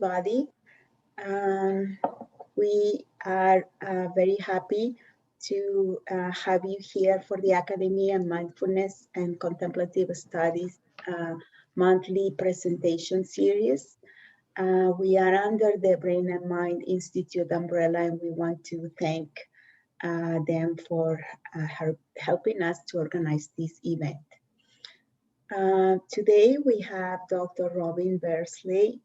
everybody. We are very happy to have you here for the Academy on Mindfulness and Contemplative Studies monthly presentation series. We are under the Brain and Mind Institute umbrella, and we want to thank them for helping us to organize this event. Today we have Dr. Robin Bersley,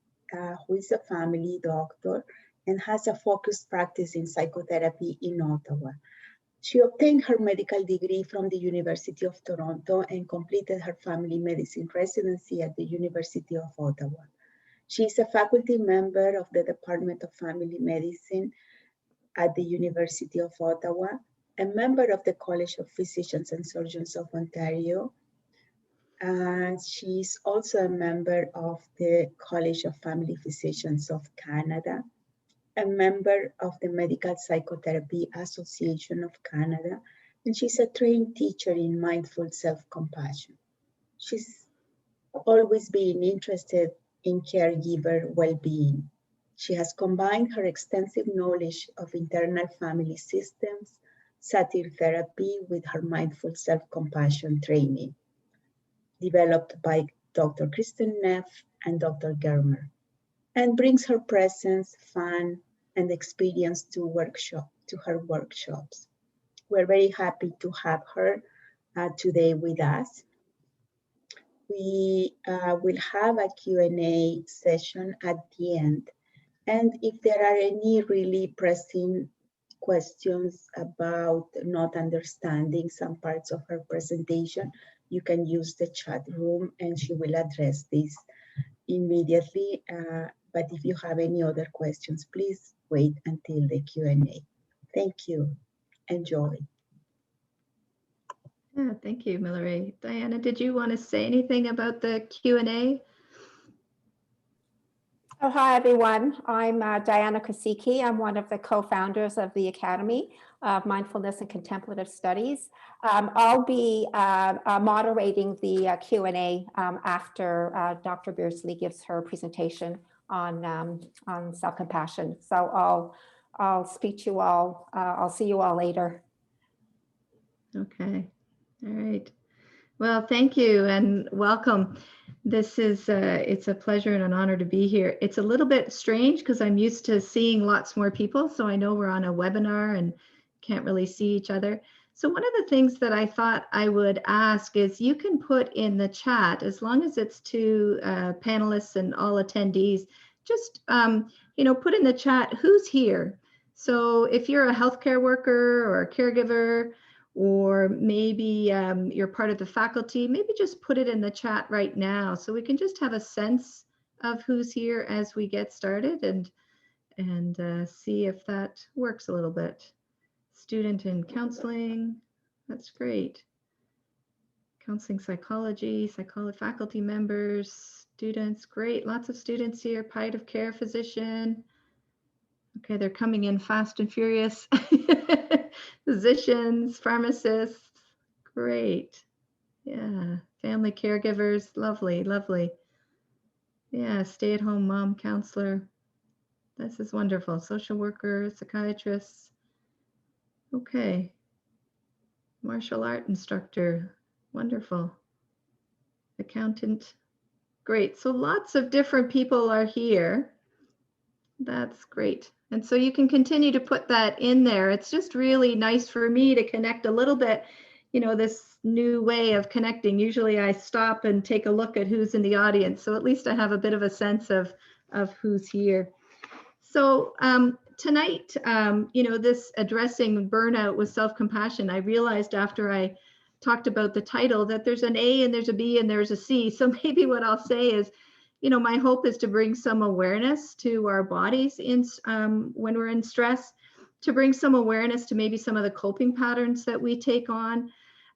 who is a family doctor and has a focused practice in psychotherapy in Ottawa. She obtained her medical degree from the University of Toronto and completed her family medicine residency at the University of Ottawa. She is a faculty member of the Department of Family Medicine at the University of Ottawa, a member of the College of Physicians and Surgeons of Ontario. She's also a member of the College of Family Physicians of Canada, a member of the Medical Psychotherapy Association of Canada, and she's a trained teacher in mindful self-compassion. She's always been interested in caregiver well-being. She has combined her extensive knowledge of internal family systems, satir therapy with her mindful self-compassion training, developed by Dr. Kristen Neff and Dr. Germer, and brings her presence, fun, and experience to her workshops. We're very happy to have her today with us. We will have a Q&A session at the end. And if there are any really pressing questions about not understanding some parts of her presentation, you can use the chat room and she will address this immediately. But if you have any other questions, please wait until the Q&A. Thank you. Enjoy. Yeah, thank you, Millerey. Diana, did you want to say anything about the Q&A? Oh, hi, everyone. I'm Diana Kosicki. I'm one of the co-founders of the Academy of Mindfulness and Contemplative Studies. I'll be moderating the Q&A after Dr. Beardsley gives her presentation on self-compassion. So I'll speak to you all. I'll see you all later. Okay. All right. Well, thank you and welcome. This is it's a pleasure and an honor to be here. It's a little bit strange because I'm used to seeing lots more people, so I know we're on a webinar and can't really see each other. So one of the things that I thought I would ask is you can put in the chat, as long as it's to panelists and all attendees, just put in the chat who's here. So if you're a healthcare worker or a caregiver, or maybe you're part of the faculty, maybe just put it in the chat right now so we can just have a sense of who's here as we get started and see if that works a little bit. Student in counseling, that's great. Counseling psychology, faculty members, students, great, lots of students here, palliative care physician. Okay, they're coming in fast and furious. Physicians, pharmacists, great. Yeah, family caregivers, lovely, lovely. Yeah, stay-at-home mom, counselor. This is wonderful. Social worker, psychiatrists. Okay. Martial art instructor, wonderful. Accountant, great. So lots of different people are here. That's great. And so you can continue to put that in there. It's just really nice for me to connect a little bit, this new way of connecting. Usually I stop and take a look at who's in the audience. So at least I have a bit of a sense of who's here. So tonight, this addressing burnout with self-compassion, I realized after I talked about the title that there's an A and there's a B and there's a C. So maybe what I'll say is, my hope is to bring some awareness to our bodies when we're in stress, to bring some awareness to maybe some of the coping patterns that we take on,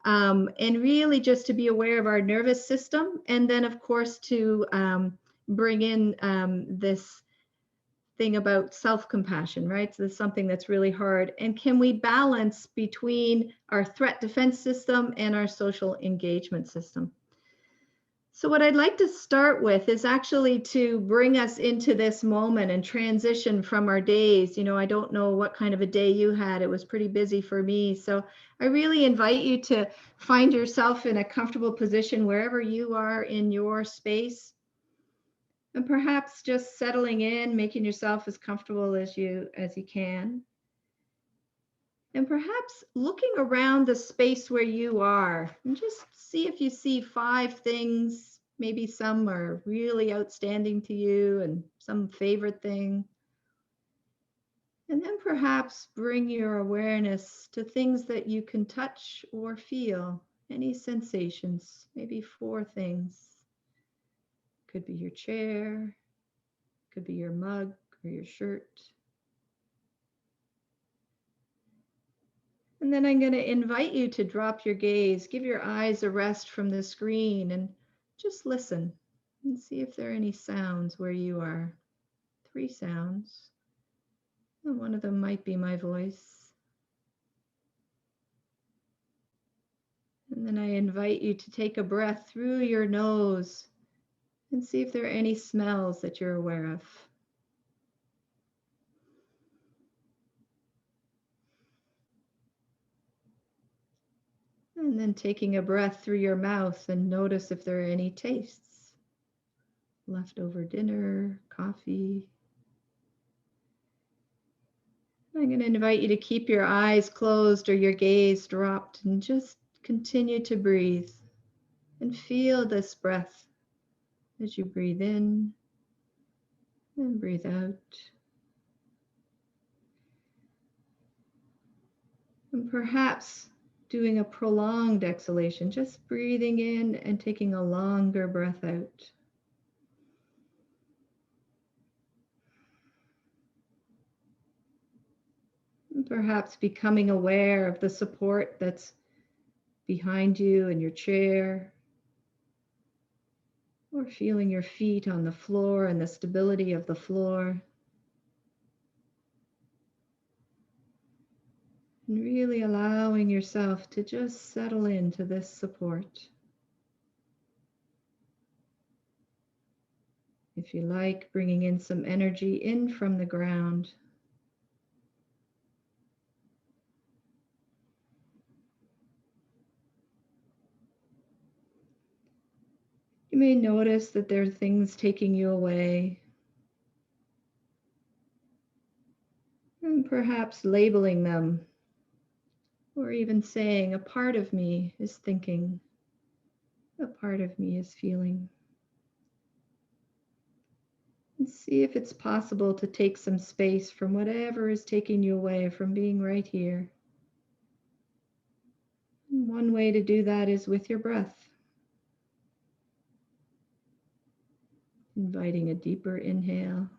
and really just to be aware of our nervous system. And then, of course, to bring in this thing about self-compassion, right? So this is something that's really hard. And can we balance between our threat defense system and our social engagement system? So what I'd like to start with is actually to bring us into this moment and transition from our days. I don't know what kind of a day you had. It was pretty busy for me. So I really invite you to find yourself in a comfortable position wherever you are in your space. And perhaps just settling in, making yourself as comfortable as you can. And perhaps looking around the space where you are and just see if you see 5 things. Maybe some are really outstanding to you and some favorite thing. And then perhaps bring your awareness to things that you can touch or feel, any sensations, maybe 4 things. Could be your chair, could be your mug or your shirt. And then I'm going to invite you to drop your gaze, give your eyes a rest from the screen, and just listen and see if there are any sounds where you are. 3 sounds. And one of them might be my voice. And then I invite you to take a breath through your nose and see if there are any smells that you're aware of. And then taking a breath through your mouth and notice if there are any tastes. Leftover dinner, coffee. I'm going to invite you to keep your eyes closed or your gaze dropped and just continue to breathe and feel this breath as you breathe in and breathe out. And perhaps doing a prolonged exhalation, just breathing in and taking a longer breath out. And perhaps becoming aware of the support that's behind you in your chair, or feeling your feet on the floor and the stability of the floor. And really allowing yourself to just settle into this support. If you like, bringing in some energy in from the ground. You may notice that there are things taking you away, and perhaps labeling them, or even saying, a part of me is thinking, a part of me is feeling. And see if it's possible to take some space from whatever is taking you away from being right here. And one way to do that is with your breath. Inviting a deeper inhale.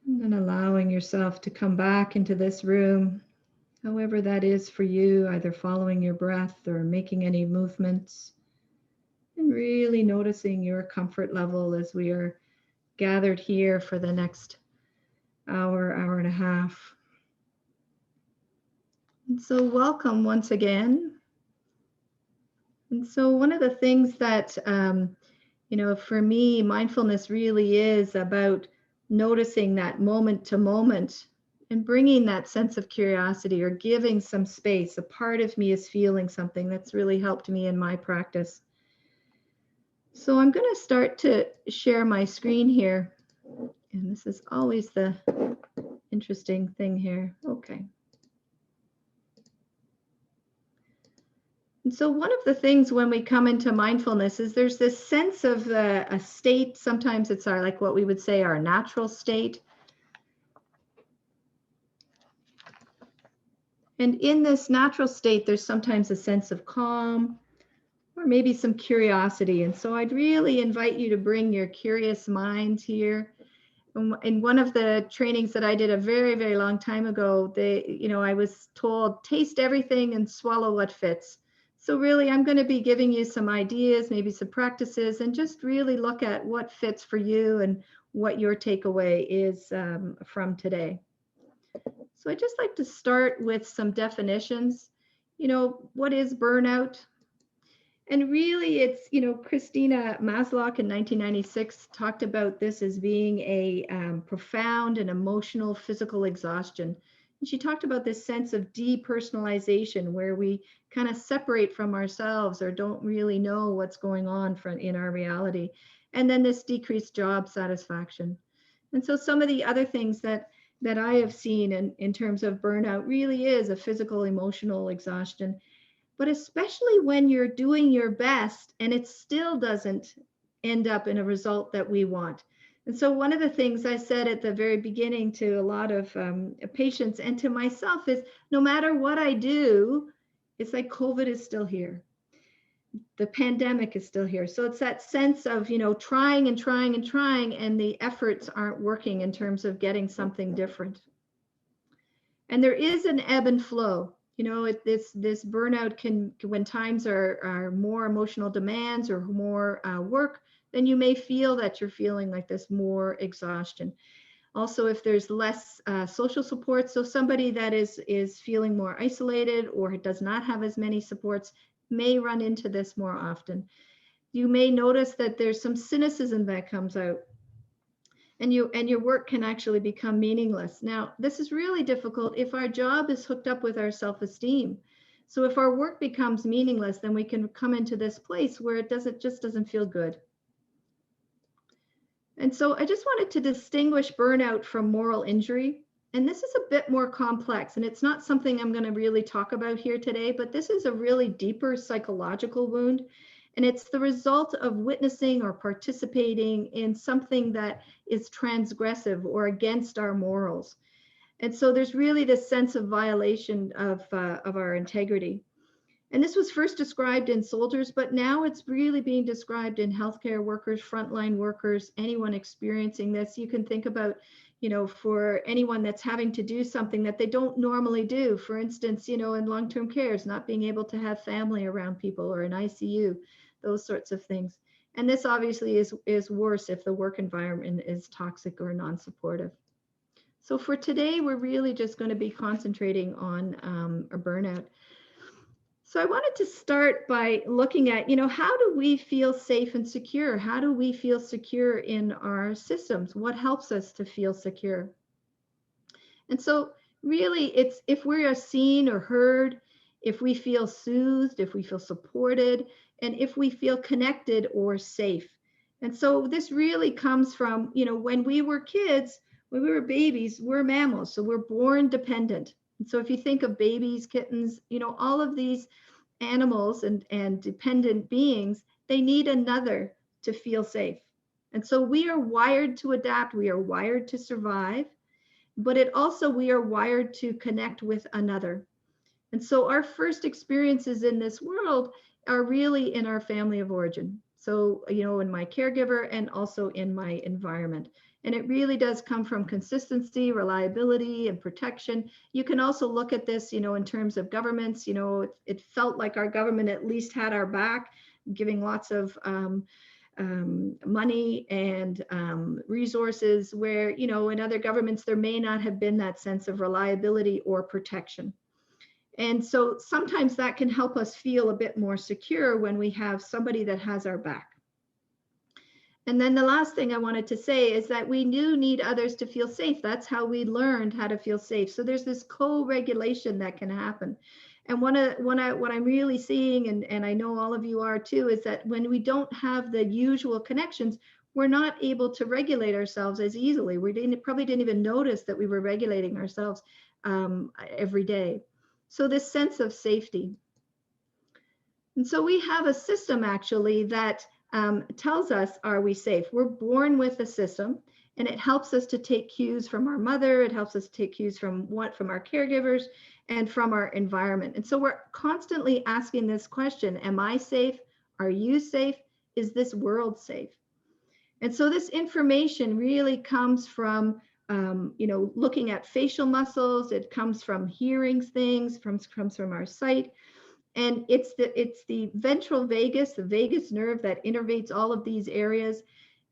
And then allowing yourself to come back into this room, however that is for you, either following your breath or making any movements. And really noticing your comfort level as we are gathered here for the next hour, hour and a half. And so welcome once again. And so one of the things that, for me, mindfulness really is about noticing that moment to moment and bringing that sense of curiosity or giving some space. A part of me is feeling something. That's really helped me in my practice. So I'm going to start to share my screen here. And this is always the interesting thing here. Okay. And so one of the things when we come into mindfulness is there's this sense of a state. Sometimes it's like what we would say our natural state. And in this natural state, there's sometimes a sense of calm or maybe some curiosity. And so I'd really invite you to bring your curious mind here. In one of the trainings that I did a very, very long time ago, I was told, taste everything and swallow what fits. So really, I'm going to be giving you some ideas, maybe some practices, and just really look at what fits for you and what your takeaway is from today. So I'd just like to start with some definitions. what is burnout? And really it's, Christina Maslow in 1996 talked about this as being a profound and emotional physical exhaustion. And she talked about this sense of depersonalization where we kind of separate from ourselves or don't really know what's going on in our reality. And then this decreased job satisfaction. And so some of the other things that I have seen in terms of burnout really is a physical, emotional exhaustion, but especially when you're doing your best and it still doesn't end up in a result that we want. And so one of the things I said at the very beginning to a lot of patients and to myself is no matter what I do, it's like COVID is still here. The pandemic is still here. So it's that sense of, trying and trying and trying, and the efforts aren't working in terms of getting something different. And there is an ebb and flow. This burnout can, when times are more emotional demands or more work, then you may feel that you're feeling like this more exhaustion. Also, if there's less social support, so somebody that is feeling more isolated or does not have as many supports may run into this more often. You may notice that there's some cynicism that comes out, and your work can actually become meaningless. Now, this is really difficult if our job is hooked up with our self-esteem. So if our work becomes meaningless, then we can come into this place where it just doesn't feel good. And so I just wanted to distinguish burnout from moral injury. And this is a bit more complex, and it's not something I'm going to really talk about here today, but this is a really deeper psychological wound. And it's the result of witnessing or participating in something that is transgressive or against our morals. And so there's really this sense of violation of our integrity. And this was first described in soldiers, but now it's really being described in healthcare workers, frontline workers, anyone experiencing this. You can think about, for anyone that's having to do something that they don't normally do. For instance, in long-term care, is not being able to have family around people or in ICU, those sorts of things. And this obviously is worse if the work environment is toxic or non-supportive. So for today, we're really just going to be concentrating on a burnout. So I wanted to start by looking at, how do we feel safe and secure? How do we feel secure in our systems? What helps us to feel secure? And so really it's if we are seen or heard, if we feel soothed, if we feel supported, and if we feel connected or safe. And so this really comes from, when we were kids, when we were babies, we're mammals, so we're born dependent. And so if you think of babies, kittens, all of these animals and dependent beings, they need another to feel safe. And so we are wired to adapt, we are wired to survive, but we are wired to connect with another. And so our first experiences in this world are really in our family of origin. So, in my caregiver and also in my environment. And it really does come from consistency, reliability, and protection. You can also look at this, in terms of governments. It felt like our government at least had our back, giving lots of money and resources where, in other governments, there may not have been that sense of reliability or protection. And so sometimes that can help us feel a bit more secure when we have somebody that has our back. And then the last thing I wanted to say is that we do need others to feel safe. That's how we learned how to feel safe. So there's this co-regulation that can happen. And what I'm really seeing, and I know all of you are too, is that when we don't have the usual connections, we're not able to regulate ourselves as easily. We probably didn't even notice that we were regulating ourselves every day. So this sense of safety. And so we have a system actually that tells us, are we safe? We're born with a system, and it helps us to take cues from our mother. It helps us to take cues from our caregivers and from our environment. And so we're constantly asking this question, am I safe? Are you safe? Is this world safe? And so this information really comes from looking at facial muscles. It comes from hearing things, comes from our sight. And it's the ventral vagus, the vagus nerve that innervates all of these areas.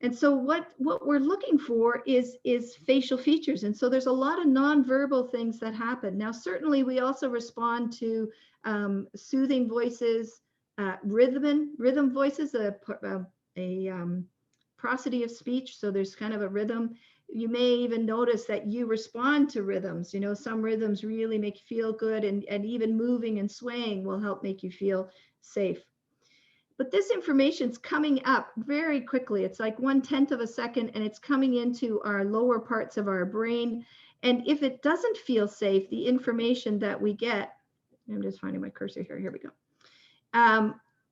And so what we're looking for is facial features. And so there's a lot of nonverbal things that happen. Now, certainly we also respond to soothing voices, rhythm voices, a prosody of speech. So there's kind of a rhythm. You may even notice that you respond to rhythms. You know, some rhythms really make you feel good, and even moving and swaying will help make you feel safe. But this information's coming up very quickly. It's like 1/10 of a second, and it's coming into our lower parts of our brain. And if it doesn't feel safe, the information that we get, I'm just finding my cursor here. Here we go.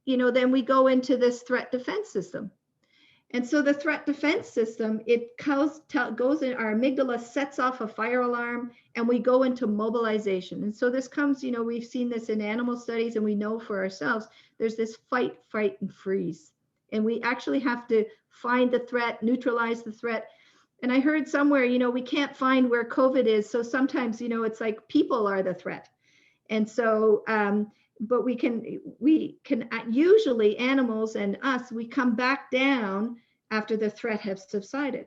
You know, then we go into this threat defense system. And so the threat defense system, it goes in, our amygdala sets off a fire alarm, and we go into mobilization. And so this comes, you know, we've seen this in animal studies, and we know for ourselves, there's this fight, fright, and freeze. And we actually have to find the threat, neutralize the threat. And I heard somewhere, you know, we can't find where COVID is. So sometimes, you know, it's like people are the threat. And so, but we can usually, animals and us, we come back down after the threat has subsided.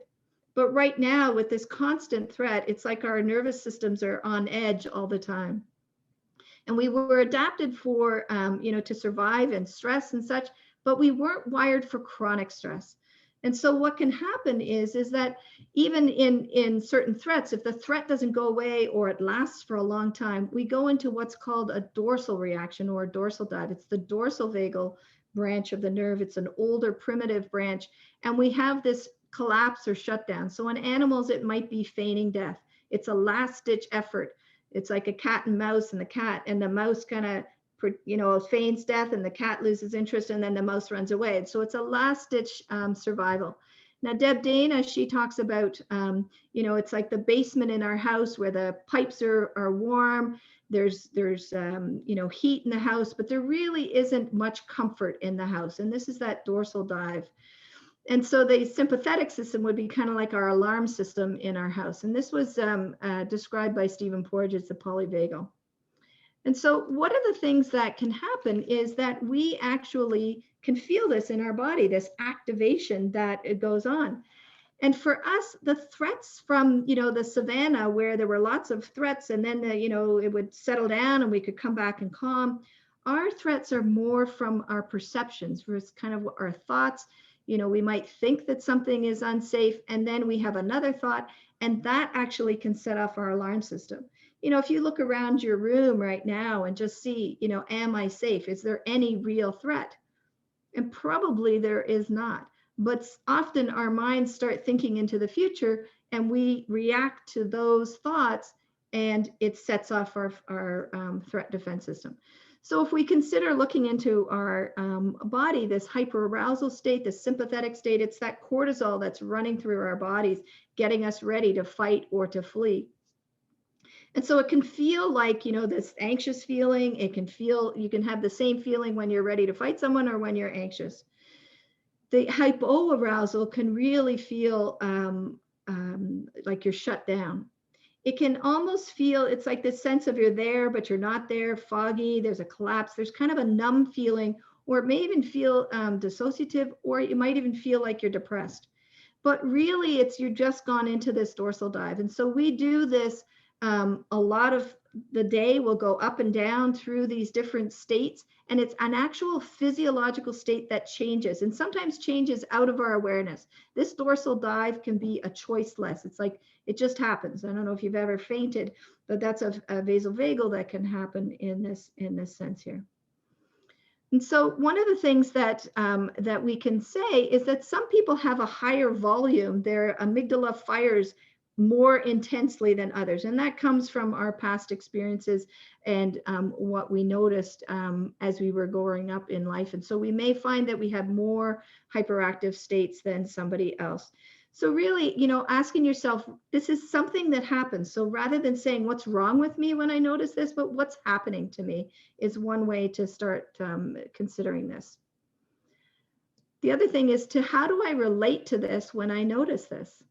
But right now, with this constant threat, it's like our nervous systems are on edge all the time. And we were adapted for, you know, to survive and stress and such, but we weren't wired for chronic stress. And so what can happen is that even in certain threats, if the threat doesn't go away or it lasts for a long time, we go into what's called a dorsal reaction or a dorsal dive. It's the dorsal vagal branch of the nerve. It's an older primitive branch. And we have this collapse or shutdown. So in animals, it might be feigning death. It's a last ditch effort. It's like a cat and mouse, and the mouse kind of, you know, feigns death, and the cat loses interest, and then the mouse runs away. So it's a last ditch survival. Now, Deb Dana, she talks about, you know, it's like the basement in our house where the pipes are warm. There's you know, heat in the house, but there really isn't much comfort in the house. And this is that dorsal dive. And so the sympathetic system would be kind of like our alarm system in our house. And this was described by Stephen Porges as the polyvagal. And so one of the things that can happen is that we actually can feel this in our body, this activation that it goes on. And for us, the threats from, you know, the savannah, where there were lots of threats, and then, you know, it would settle down and we could come back and calm. Our threats are more from our perceptions, versus kind of our thoughts. You know, we might think that something is unsafe, and then we have another thought, and that actually can set off our alarm system. You know, if you look around your room right now and just see, you know, am I safe? Is there any real threat? And probably there is not. But often our minds start thinking into the future, and we react to those thoughts, and it sets off our threat defense system. So if we consider looking into our body, this hyperarousal state, the sympathetic state, it's that cortisol that's running through our bodies, getting us ready to fight or to flee. And so it can feel like, you know, this anxious feeling. It can feel, you can have the same feeling when you're ready to fight someone or when you're anxious. The hypoarousal can really feel like you're shut down. It can almost feel, it's like this sense of you're there, but you're not there, foggy, there's a collapse, there's kind of a numb feeling, or it may even feel dissociative, or you might even feel like you're depressed. But really, it's you've just gone into this dorsal dive. And so we do this a lot of the day. We'll go up and down through these different states, and it's an actual physiological state that changes, and sometimes changes out of our awareness. This dorsal dive can be a choiceless. It's like it just happens. I don't know if you've ever fainted, but that's a vasovagal that can happen in this sense here. And so one of the things that that we can say is that some people have a higher volume. Their amygdala fires more intensely than others. And that comes from our past experiences and what we noticed as we were growing up in life. And so we may find that we have more hyperactive states than somebody else. So really, you know, asking yourself, this is something that happens. So rather than saying what's wrong with me when I notice this, but what's happening to me is one way to start considering this. The other thing is how do I relate to this when I notice this?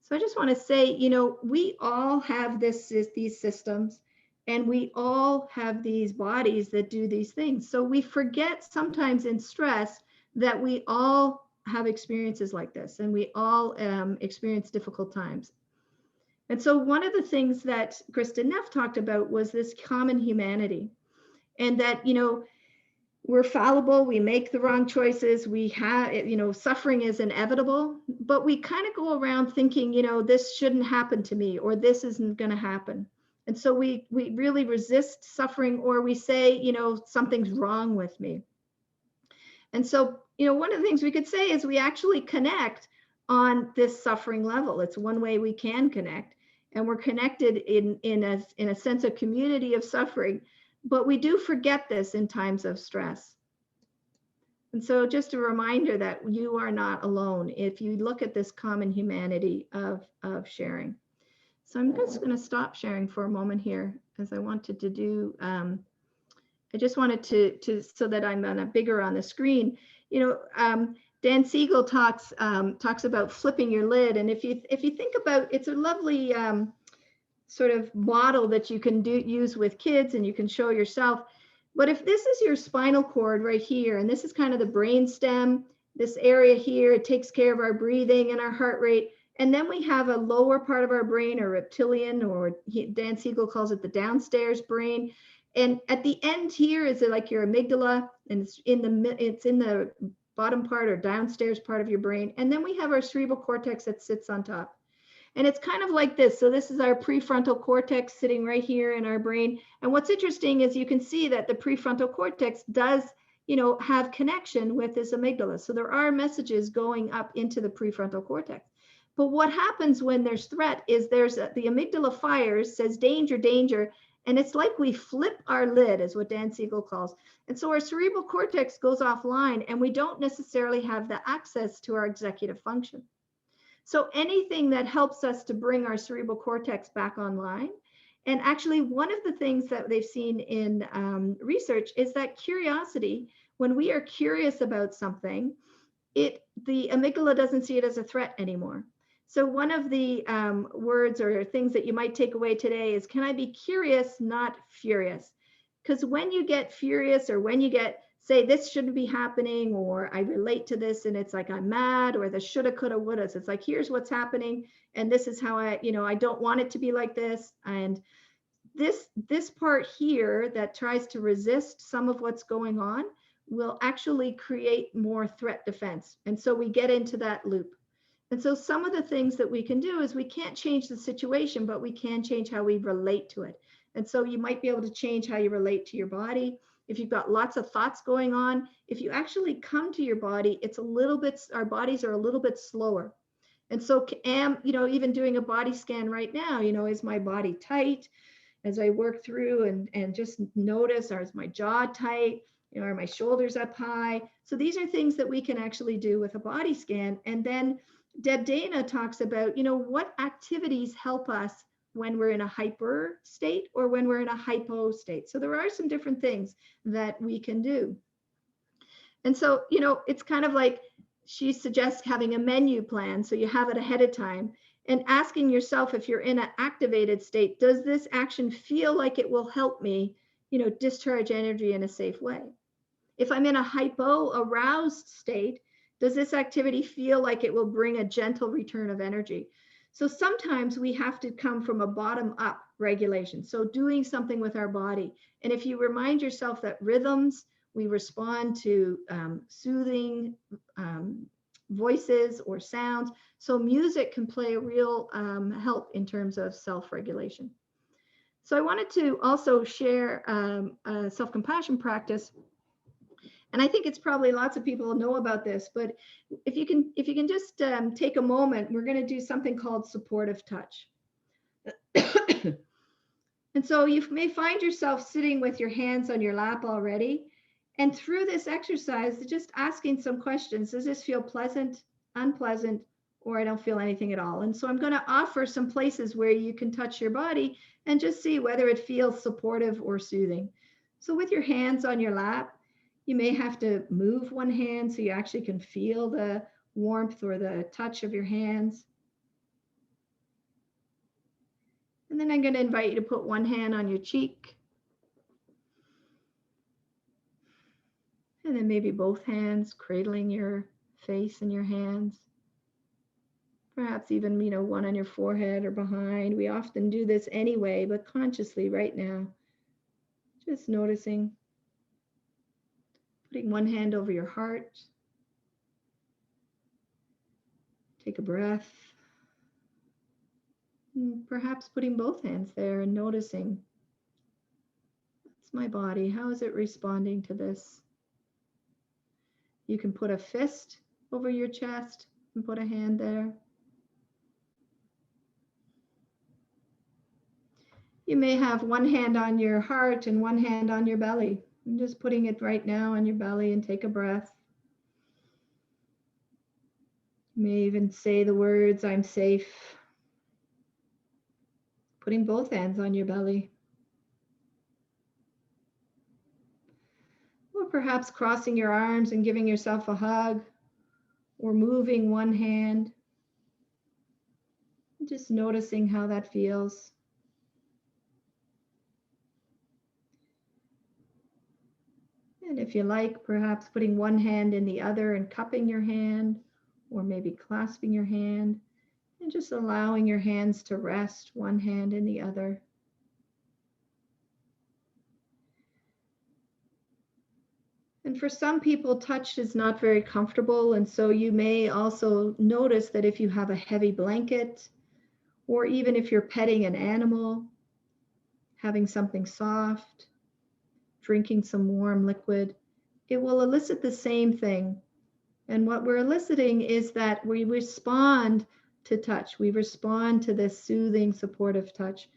So I just want to say, you know, we all have these systems, and we all have these bodies that do these things. So we forget sometimes in stress that we all have experiences like this, and we all experience difficult times. And so one of the things that Kristen Neff talked about was this common humanity, and that, we're fallible, we make the wrong choices, we have, suffering is inevitable, but we kind of go around thinking, this shouldn't happen to me, or this isn't going to happen. And so we really resist suffering, or we say, something's wrong with me. And so, one of the things we could say is we actually connect on this suffering level. It's one way we can connect, and we're connected in a sense of community of suffering. But we do forget this in times of stress. And so just a reminder that you are not alone if you look at this common humanity of sharing. So I'm just going to stop sharing for a moment here, as I wanted to do, I just wanted to so that I'm bigger on the screen. Dan Siegel talks about flipping your lid. And if you think about, it's a lovely sort of model that you can use with kids, and you can show yourself. But if this is your spinal cord right here, and this is kind of the brain stem, this area here, it takes care of our breathing and our heart rate. And then we have a lower part of our brain, or reptilian, or Dan Siegel calls it the downstairs brain. And at the end here is like your amygdala, and it's in the bottom part or downstairs part of your brain. And then we have our cerebral cortex that sits on top. And it's kind of like this. So this is our prefrontal cortex sitting right here in our brain. And what's interesting is you can see that the prefrontal cortex does, have connection with this amygdala. So there are messages going up into the prefrontal cortex. But what happens when there's threat is the amygdala fires, says danger, danger. And it's like we flip our lid, is what Dan Siegel calls. And so our cerebral cortex goes offline, and we don't necessarily have the access to our executive function. So anything that helps us to bring our cerebral cortex back online. And actually, one of the things that they've seen in research is that curiosity, when we are curious about something, the amygdala doesn't see it as a threat anymore. So one of the words or things that you might take away today is, can I be curious, not furious? Because when you get furious, or when you say this shouldn't be happening, or I relate to this and it's like I'm mad, or the shoulda, coulda, wouldas, it's like, here's what's happening, and this is how I don't want it to be like this. And this part here that tries to resist some of what's going on will actually create more threat defense. And so we get into that loop. And so some of the things that we can do is, we can't change the situation, but we can change how we relate to it. And so you might be able to change how you relate to your body. If you've got lots of thoughts going on, if you actually come to your body, our bodies are a little bit slower. And so even doing a body scan right now, is my body tight as I work through, and just notice, or is my jaw tight? Are my shoulders up high? So these are things that we can actually do with a body scan. And then Deb Dana talks about, what activities help us when we're in a hyper state, or when we're in a hypo state. So there are some different things that we can do. And so, it's kind of like she suggests having a menu plan, so you have it ahead of time, and asking yourself, if you're in an activated state, does this action feel like it will help me, discharge energy in a safe way? If I'm in a hypo aroused state, does this activity feel like it will bring a gentle return of energy? So sometimes we have to come from a bottom up regulation. So doing something with our body. And if you remind yourself that rhythms, we respond to soothing voices or sounds. So music can play a real help in terms of self-regulation. So I wanted to also share a self-compassion practice. And I think it's probably lots of people know about this, but if you can just take a moment, we're going to do something called supportive touch. And so you may find yourself sitting with your hands on your lap already. And through this exercise, just asking some questions. Does this feel pleasant, unpleasant, or I don't feel anything at all? And so I'm going to offer some places where you can touch your body and just see whether it feels supportive or soothing. So with your hands on your lap, you may have to move one hand so you actually can feel the warmth or the touch of your hands. And then I'm going to invite you to put one hand on your cheek. And then maybe both hands cradling your face in your hands. Perhaps even, one on your forehead or behind. We often do this anyway, but consciously right now. Just noticing. Putting one hand over your heart. Take a breath. And perhaps putting both hands there and noticing. That's my body. How is it responding to this? You can put a fist over your chest and put a hand there. You may have one hand on your heart and one hand on your belly. I'm just putting it right now on your belly and take a breath. You may even say the words, I'm safe. Putting both hands on your belly. Or perhaps crossing your arms and giving yourself a hug, or moving one hand. Just noticing how that feels. And if you like, perhaps putting one hand in the other and cupping your hand, or maybe clasping your hand, and just allowing your hands to rest, one hand in the other. And for some people, touch is not very comfortable, and so you may also notice that if you have a heavy blanket, or even if you're petting an animal, having something soft, drinking some warm liquid, it will elicit the same thing. And what we're eliciting is that we respond to touch. We respond to this soothing, supportive touch.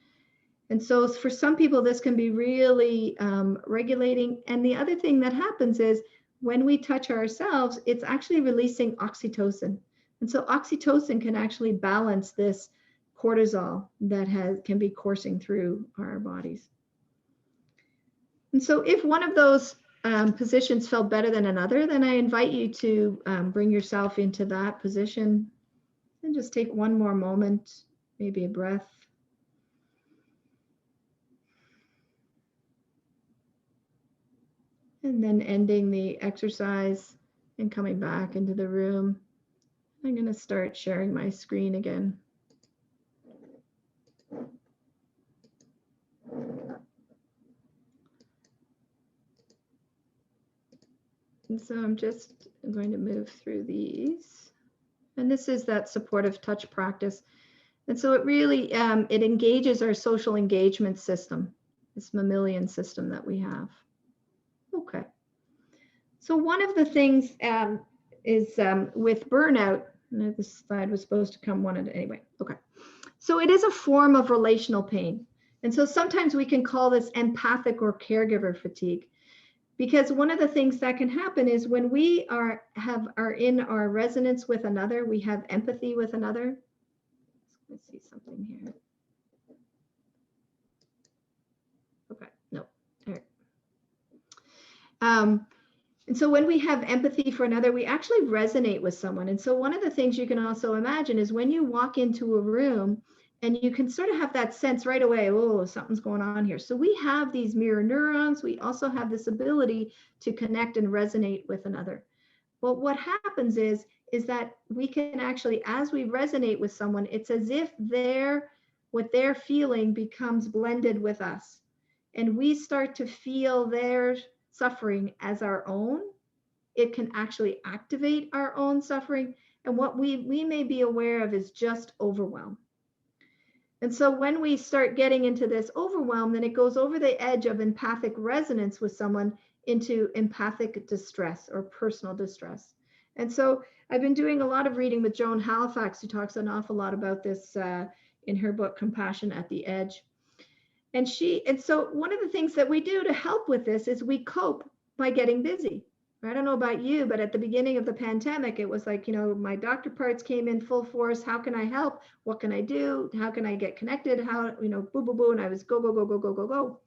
And so for some people, this can be really regulating. And the other thing that happens is when we touch ourselves, it's actually releasing oxytocin. And so oxytocin can actually balance this cortisol that can be coursing through our bodies. And so if one of those positions felt better than another, then I invite you to bring yourself into that position and just take one more moment, maybe a breath. And then ending the exercise and coming back into the room. I'm going to start sharing my screen again. And so I'm just going to move through these. And this is that supportive touch practice. And so it really, it engages our social engagement system, this mammalian system that we have. Okay. So one of the things is with burnout, this slide was supposed to come one at anyway. Okay. So it is a form of relational pain. And so sometimes we can call this empathic or caregiver fatigue. Because one of the things that can happen is when we are in our resonance with another, we have empathy with another. Let's see something here. Okay, no. All right. And so when we have empathy for another, we actually resonate with someone. And so one of the things you can also imagine is when you walk into a room and you can sort of have that sense right away, oh, something's going on here. So we have these mirror neurons. We also have this ability to connect and resonate with another. But what happens is that we can actually, as we resonate with someone, it's as if what they're feeling becomes blended with us. And we start to feel their suffering as our own. It can actually activate our own suffering. And what we may be aware of is just overwhelm. And so when we start getting into this overwhelm, then it goes over the edge of empathic resonance with someone into empathic distress or personal distress. And so I've been doing a lot of reading with Joan Halifax, who talks an awful lot about this in her book, Compassion at the Edge. And so one of the things that we do to help with this is we cope by getting busy. I don't know about you, but at the beginning of the pandemic, it was like, my doctor parts came in full force. How can I help? What can I do? How can I get connected? How, boo, boo, boo. And I was go, go, go, go, go, go, go.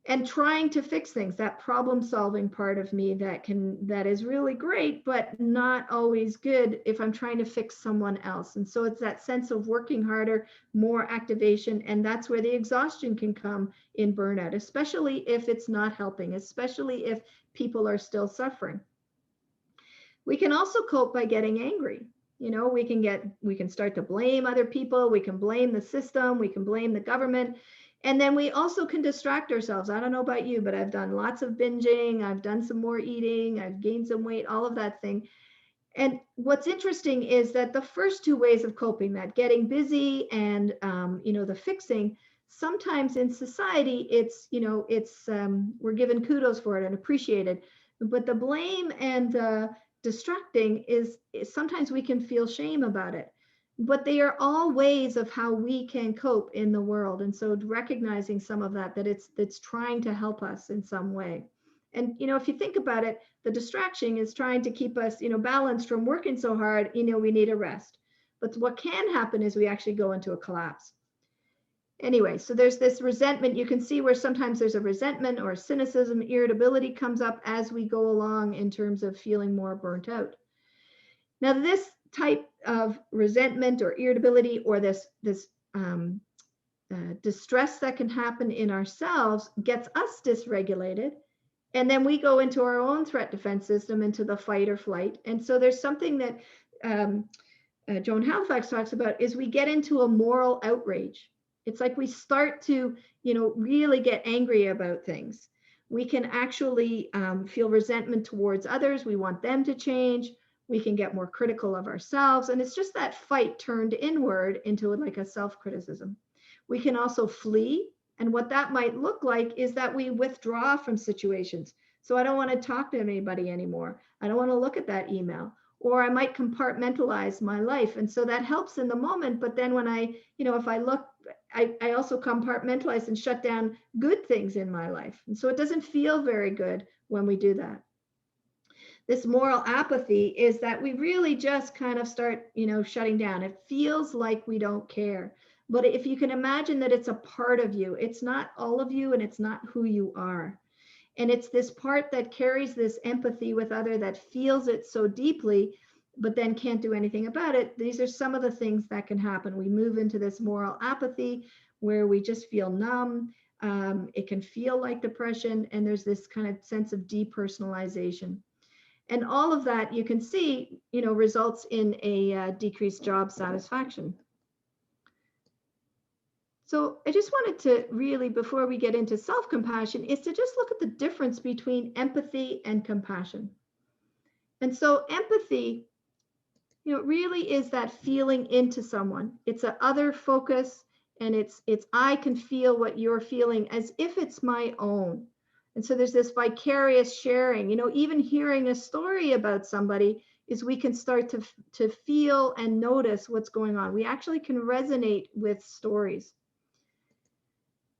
And trying to fix things, that problem solving part of me that is really great, but not always good if I'm trying to fix someone else. And so it's that sense of working harder, more activation, and that's where the exhaustion can come in burnout, especially if it's not helping, especially if people are still suffering. We can also cope by getting angry. You know, we can start to blame other people. We can blame the system. We can blame the government. And then we also can distract ourselves. I don't know about you, but I've done lots of binging. I've done some more eating. I've gained some weight, all of that thing. And what's interesting is that the first two ways of coping, that getting busy and, the fixing, sometimes in society, we're given kudos for it and appreciated. But the blame and the distracting is sometimes we can feel shame about it. But they are all ways of how we can cope in the world. And so recognizing some of that it's trying to help us in some way. And, if you think about it, the distraction is trying to keep us, balanced from working so hard, we need a rest. But what can happen is we actually go into a collapse. Anyway, so there's this resentment. You can see where sometimes there's a resentment or cynicism, irritability comes up as we go along in terms of feeling more burnt out. Now, this type of resentment or irritability or this distress that can happen in ourselves gets us dysregulated. And then we go into our own threat defense system, into the fight or flight. And so there's something that Joan Halifax talks about is we get into a moral outrage. It's like we start to, really get angry about things. We can actually feel resentment towards others. We want them to change. We can get more critical of ourselves. And it's just that fight turned inward into like a self-criticism. We can also flee. And what that might look like is that we withdraw from situations. So I don't want to talk to anybody anymore. I don't want to look at that email. Or I might compartmentalize my life. And so that helps in the moment. But then when if I look, I also compartmentalize and shut down good things in my life. And so it doesn't feel very good when we do that. This moral apathy is that we really just kind of start, shutting down. It feels like we don't care. But if you can imagine that it's a part of you, it's not all of you and it's not who you are. And it's this part that carries this empathy with other, that feels it so deeply, but then can't do anything about it. These are some of the things that can happen. We move into this moral apathy where we just feel numb. It can feel like depression. And there's this kind of sense of depersonalization. And all of that you can see, results in a decreased job satisfaction. So I just wanted to really, before we get into self-compassion, is to just look at the difference between empathy and compassion. And so empathy, really is that feeling into someone. It's an other focus, and it's I can feel what you're feeling as if it's my own. And so there's this vicarious sharing. Even hearing a story about somebody is we can start to feel and notice what's going on. We actually can resonate with stories.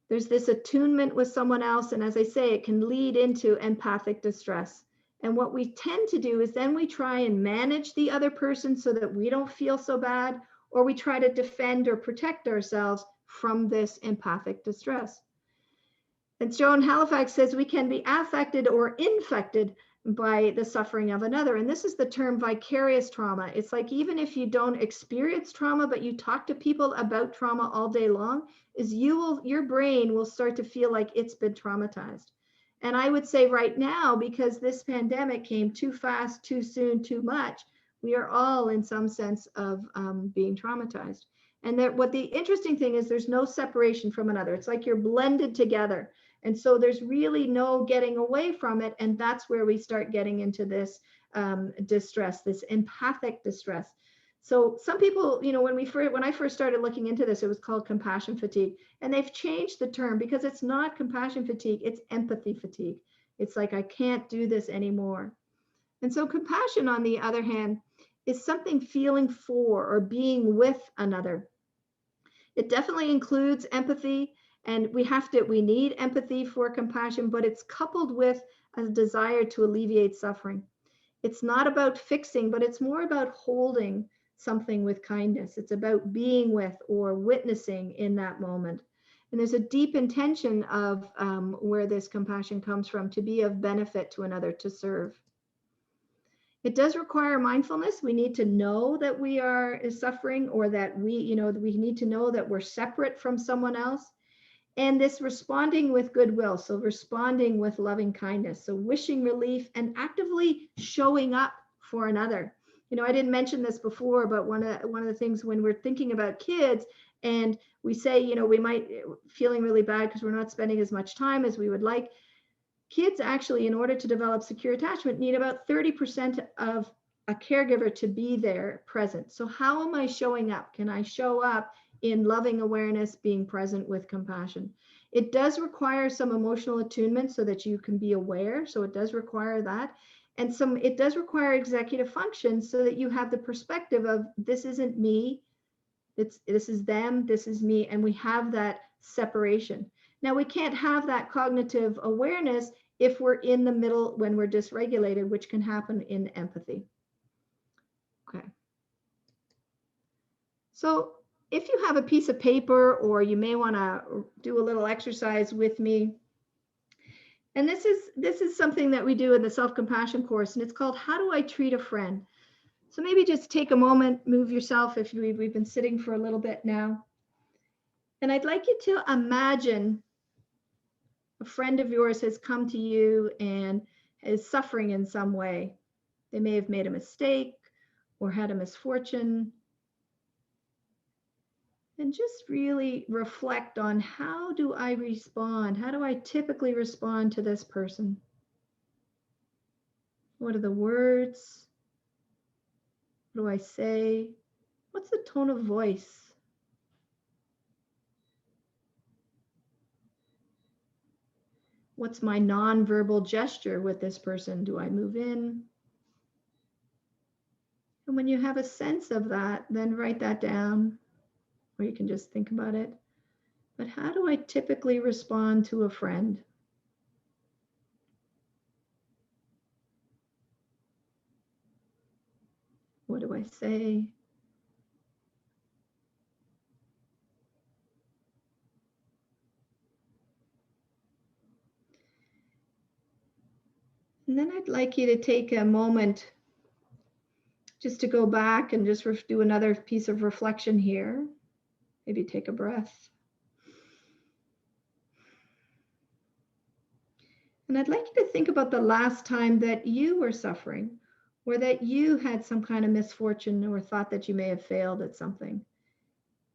There's this attunement with someone else. And as I say, it can lead into empathic distress. And what we tend to do is then we try and manage the other person so that we don't feel so bad, or we try to defend or protect ourselves from this empathic distress. And Joan Halifax says we can be affected or infected by the suffering of another. And this is the term vicarious trauma. It's like, even if you don't experience trauma, but you talk to people about trauma all day long, your brain will start to feel like it's been traumatized. And I would say right now, because this pandemic came too fast, too soon, too much, we are all in some sense of being traumatized. And what the interesting thing is, there's no separation from another. It's like you're blended together. And so there's really no getting away from it. And that's where we start getting into this distress, this empathic distress. So some people, when I first started looking into this, it was called compassion fatigue. And they've changed the term because it's not compassion fatigue, it's empathy fatigue. It's like, I can't do this anymore. And so compassion, on the other hand, is something feeling for or being with another. It definitely includes empathy. And we need empathy for compassion, but it's coupled with a desire to alleviate suffering. It's not about fixing, but it's more about holding something with kindness. It's about being with or witnessing in that moment. And there's a deep intention of where this compassion comes from, to be of benefit to another, to serve. It does require mindfulness. We need to know that we are suffering, or that we need to know that we're separate from someone else. And this responding with goodwill, so responding with loving kindness, so wishing relief and actively showing up for another. I didn't mention this before, but one of the things when we're thinking about kids and we say, we might feeling really bad because we're not spending as much time as we would like. Kids actually, in order to develop secure attachment, need about 30% of a caregiver to be there present. So how am I showing up? Can I show up in loving awareness, being present with compassion? It does require some emotional attunement so that you can be aware. So it does require that. And it does require executive function so that you have the perspective of this isn't me, this is them, this is me, and we have that separation. Now, we can't have that cognitive awareness if we're in the middle when we're dysregulated, which can happen in empathy. Okay. So if you have a piece of paper, or you may want to do a little exercise with me, and this is something that we do in the self-compassion course, and it's called How Do I Treat a Friend? So maybe just take a moment, move yourself if we've been sitting for a little bit now. And I'd like you to imagine a friend of yours has come to you and is suffering in some way. They may have made a mistake or had a misfortune. And just really reflect on, how do I respond? How do I typically respond to this person? What are the words? What do I say? What's the tone of voice? What's my nonverbal gesture with this person? Do I move in? And when you have a sense of that, then write that down, or you can just think about it. But how do I typically respond to a friend? What do I say? And then I'd like you to take a moment just to go back and just do another piece of reflection here. Maybe take a breath. And I'd like you to think about the last time that you were suffering, or that you had some kind of misfortune or thought that you may have failed at something.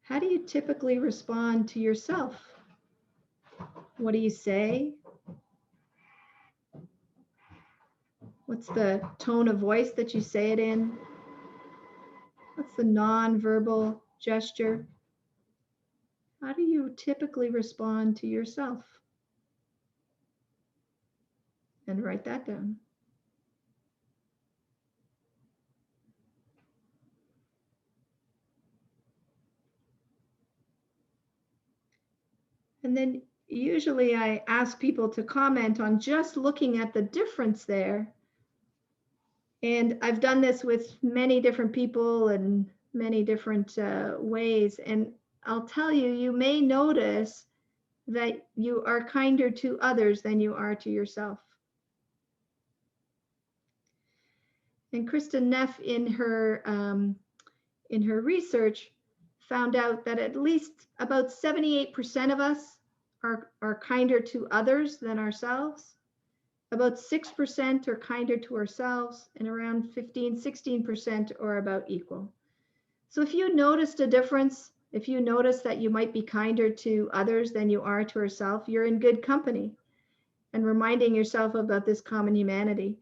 How do you typically respond to yourself? What do you say? What's the tone of voice that you say it in? What's the nonverbal gesture? How do you typically respond to yourself? And write that down. And then usually I ask people to comment on just looking at the difference there. And I've done this with many different people in many different ways. And I'll tell you, you may notice that you are kinder to others than you are to yourself. And Kristen Neff, in her research, found out that at least about 78% of us are kinder to others than ourselves. About 6% are kinder to ourselves, and around 16% are about equal. So if you noticed a difference, if you notice that you might be kinder to others than you are to yourself, you're in good company, and reminding yourself about this common humanity.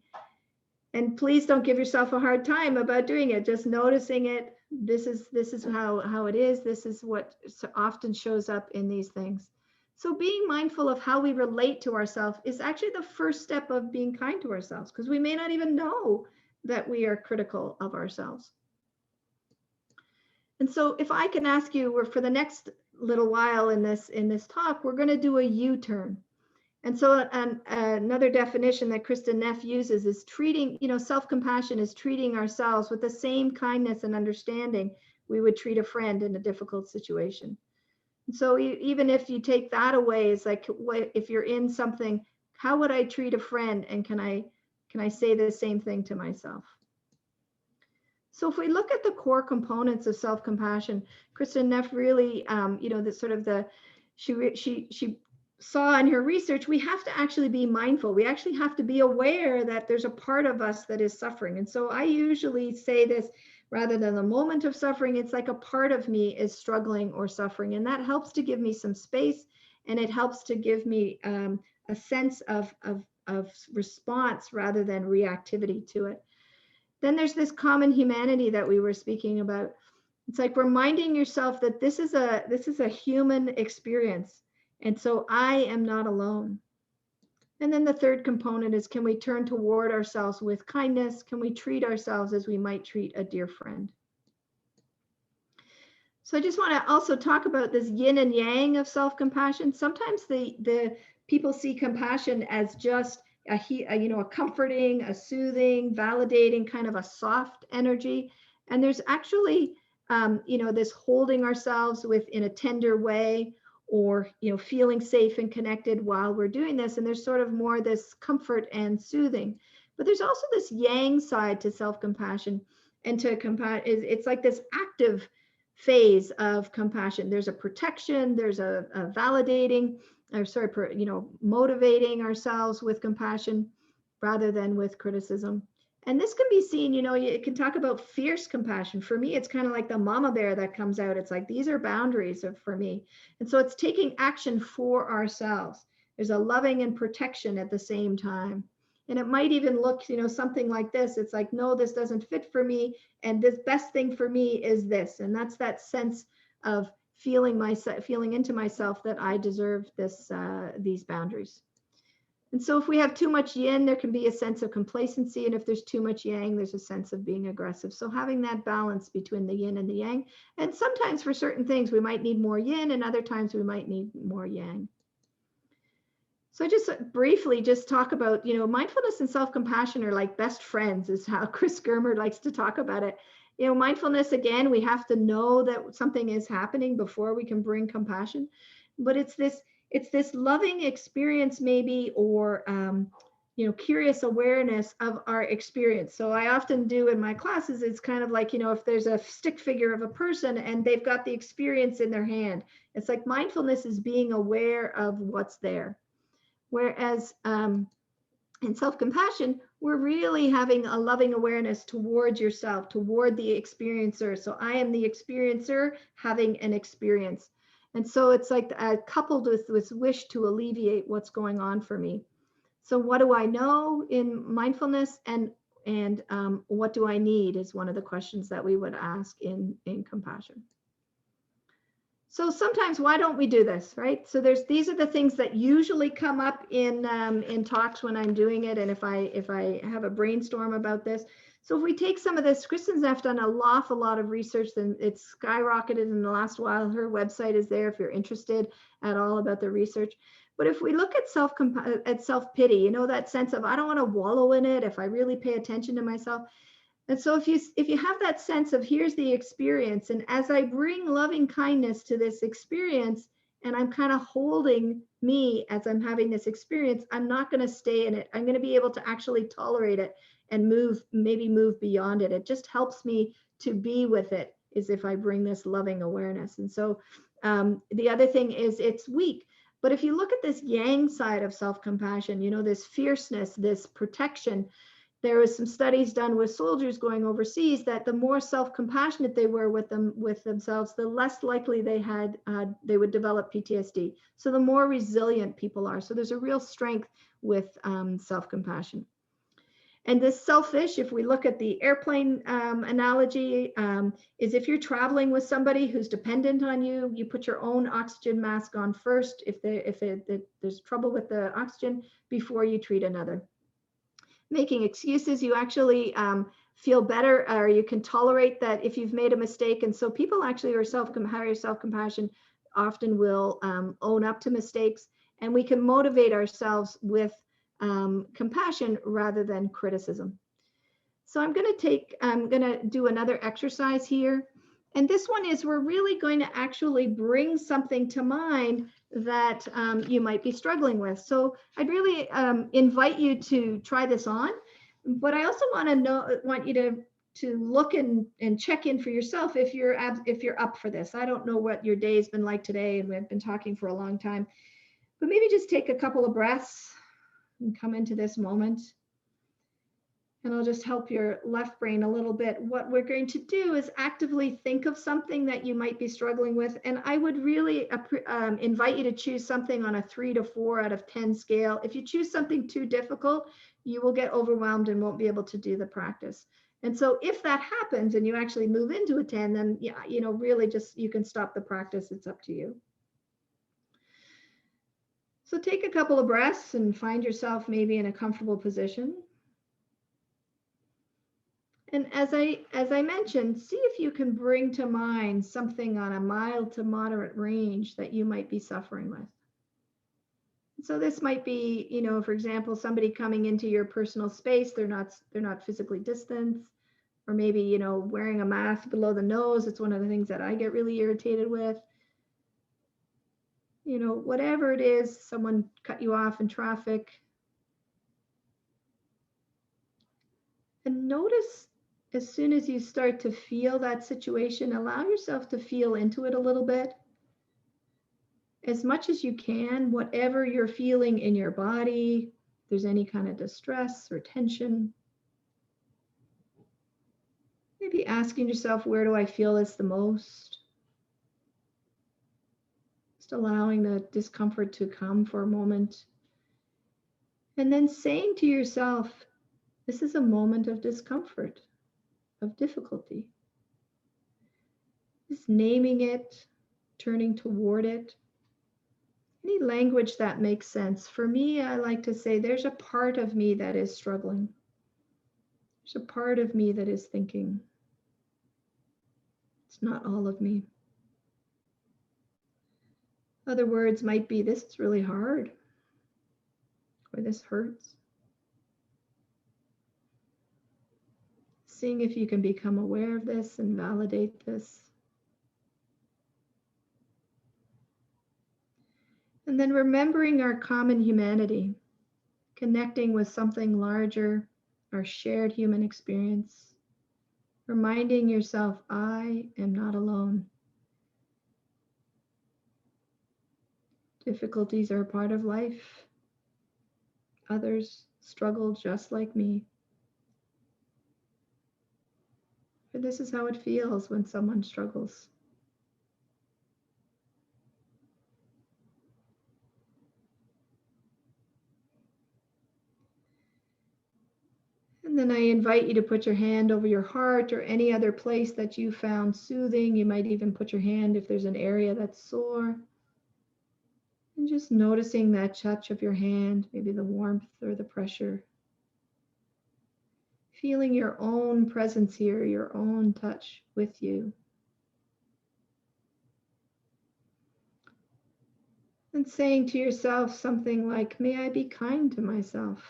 And please don't give yourself a hard time about doing it, just noticing it. This is how it is. This is what so often shows up in these things. So being mindful of how we relate to ourselves is actually the first step of being kind to ourselves, because we may not even know that we are critical of ourselves. And so if I can ask you, for the next little while in this talk, we're going to do a U-turn. And so another definition that Kristen Neff uses is treating, self-compassion is treating ourselves with the same kindness and understanding we would treat a friend in a difficult situation. And so even if you take that away, it's like, if you're in something, how would I treat a friend? And can I say the same thing to myself? So if we look at the core components of self-compassion, Kristen Neff really, she saw in her research, we have to actually be mindful. We actually have to be aware that there's a part of us that is suffering. And so I usually say this, rather than the moment of suffering, it's like a part of me is struggling or suffering. And that helps to give me some space, and it helps to give me a sense of response rather than reactivity to it. Then there's this common humanity that we were speaking about. It's like reminding yourself that this is a human experience. And so I am not alone. And then the third component is, can we turn toward ourselves with kindness? Can we treat ourselves as we might treat a dear friend? So I just want to also talk about this yin and yang of self-compassion. Sometimes the people see compassion as just a comforting, a soothing, validating, kind of a soft energy. And there's actually this holding ourselves in a tender way, or feeling safe and connected while we're doing this. And there's sort of more this comfort and soothing. But there's also this yang side to self-compassion. And it's like this active phase of compassion. There's a protection, there's a validating, motivating ourselves with compassion rather than with criticism. And this can be seen, you can talk about fierce compassion. For me, it's kind of like the mama bear that comes out. It's like, these are boundaries for me. And so it's taking action for ourselves. There's a loving and protection at the same time. And it might even look, something like this. It's like, no, this doesn't fit for me. And this best thing for me is this. And that's that sense of feeling into myself that I deserve these boundaries. And so if we have too much yin, there can be a sense of complacency. And if there's too much yang, there's a sense of being aggressive. So having that balance between the yin and the yang. And sometimes for certain things, we might need more yin, and other times we might need more yang. So just briefly, just talk about, mindfulness and self-compassion are like best friends, is how Chris Germer likes to talk about it. Mindfulness, again, we have to know that something is happening before we can bring compassion. But it's this loving experience maybe, or curious awareness of our experience. So I often do in my classes, it's kind of like, if there's a stick figure of a person and they've got the experience in their hand, it's like mindfulness is being aware of what's there. Whereas in self-compassion, we're really having a loving awareness towards yourself, toward the experiencer. So I am the experiencer having an experience. And so it's like coupled with this wish to alleviate what's going on for me. So what do I know in mindfulness, and what do I need is one of the questions that we would ask in compassion. So sometimes, why don't we do this, right? So these are the things that usually come up in talks when I'm doing it, and if I have a brainstorm about this. So if we take some of this, Kristen's done a lot of research, and it's skyrocketed in the last while. Her website is there if you're interested at all about the research. But if we look at self-pity, that sense of, I don't want to wallow in it if I really pay attention to myself. And so if you have that sense of, here's the experience, and as I bring loving kindness to this experience, and I'm kind of holding me as I'm having this experience, I'm not going to stay in it. I'm going to be able to actually tolerate it and maybe move beyond it. It just helps me to be with it, is if I bring this loving awareness. And so the other thing is, it's weak. But if you look at this yang side of self-compassion, this fierceness, this protection, there was some studies done with soldiers going overseas that the more self-compassionate they were with themselves, the less likely they would develop PTSD. So the more resilient people are. So there's a real strength with self-compassion. And this selfish, if we look at the airplane analogy, is if you're traveling with somebody who's dependent on you, you put your own oxygen mask on first if there's trouble with the oxygen before you treat another. Making excuses, you actually feel better, or you can tolerate that if you've made a mistake. And so people actually are self-compassion often will own up to mistakes, and we can motivate ourselves with compassion rather than criticism. So I'm going to do another exercise here. And this one is, we're really going to actually bring something to mind that you might be struggling with. So I'd really invite you to try this on, but I also want you to look and check in for yourself if you're up for this. I don't know what your day's been like today, and we've been talking for a long time, But maybe just take a couple of breaths and come into this moment. And I'll just help your left brain a little bit. What we're going to do is actively think of something that you might be struggling with. And I would really invite you to choose something on a 3 to 4 out of 10 scale. If you choose something too difficult, you will get overwhelmed and won't be able to do the practice. And so if that happens and you actually move into a 10, then yeah, you know, really just, you can stop the practice. It's up to you. So take a couple of breaths and find yourself maybe in a comfortable position. And as I mentioned, see if you can bring to mind something on a mild to moderate range that you might be suffering with. So this might be, you know, for example, somebody coming into your personal space, they're not physically distant, or maybe, you know, wearing a mask below the nose. It's one of the things that I get really irritated with. You know, whatever it is, someone cut you off in traffic. And notice as soon as you start to feel that situation, allow yourself to feel into it a little bit. As much as you can, whatever you're feeling in your body, if there's any kind of distress or tension. Maybe asking yourself, where do I feel this the most? Just allowing the discomfort to come for a moment. And then saying to yourself, this is a moment of discomfort, of difficulty. Just naming it, turning toward it. Any language that makes sense. For me, I like to say there's a part of me that is struggling. There's a part of me that is thinking. It's not all of me. Other words might be, this is really hard, or this hurts. Seeing if you can become aware of this and validate this. And then remembering our common humanity, connecting with something larger, our shared human experience. Reminding yourself, I am not alone. Difficulties are a part of life. Others struggle just like me. But this is how it feels when someone struggles. And then I invite you to put your hand over your heart or any other place that you found soothing. You might even put your hand if there's an area that's sore. And just noticing that touch of your hand, maybe the warmth or the pressure. Feeling your own presence here, your own touch with you. And saying to yourself something like, may I be kind to myself.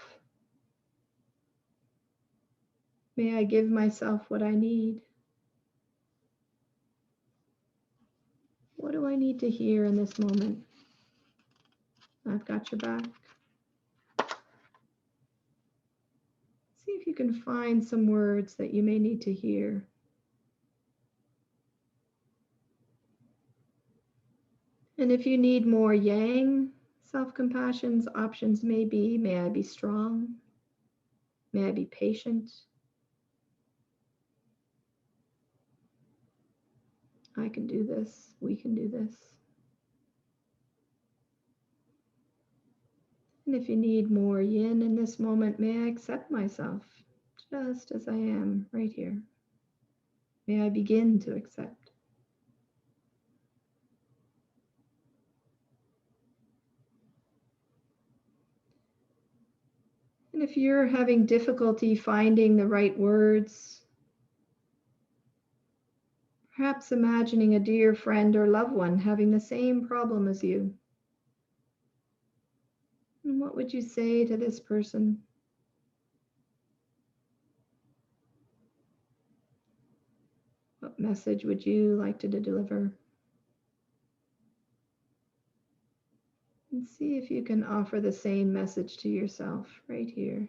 May I give myself what I need. What do I need to hear in this moment? I've got your back. See if you can find some words that you may need to hear. And if you need more yang self-compassion's options may be, may I be strong? May I be patient? I can do this. We can do this. And if you need more yin in this moment, may I accept myself just as I am right here. May I begin to accept. And if you're having difficulty finding the right words, perhaps imagining a dear friend or loved one having the same problem as you. And what would you say to this person? What message would you like to deliver? And see if you can offer the same message to yourself right here.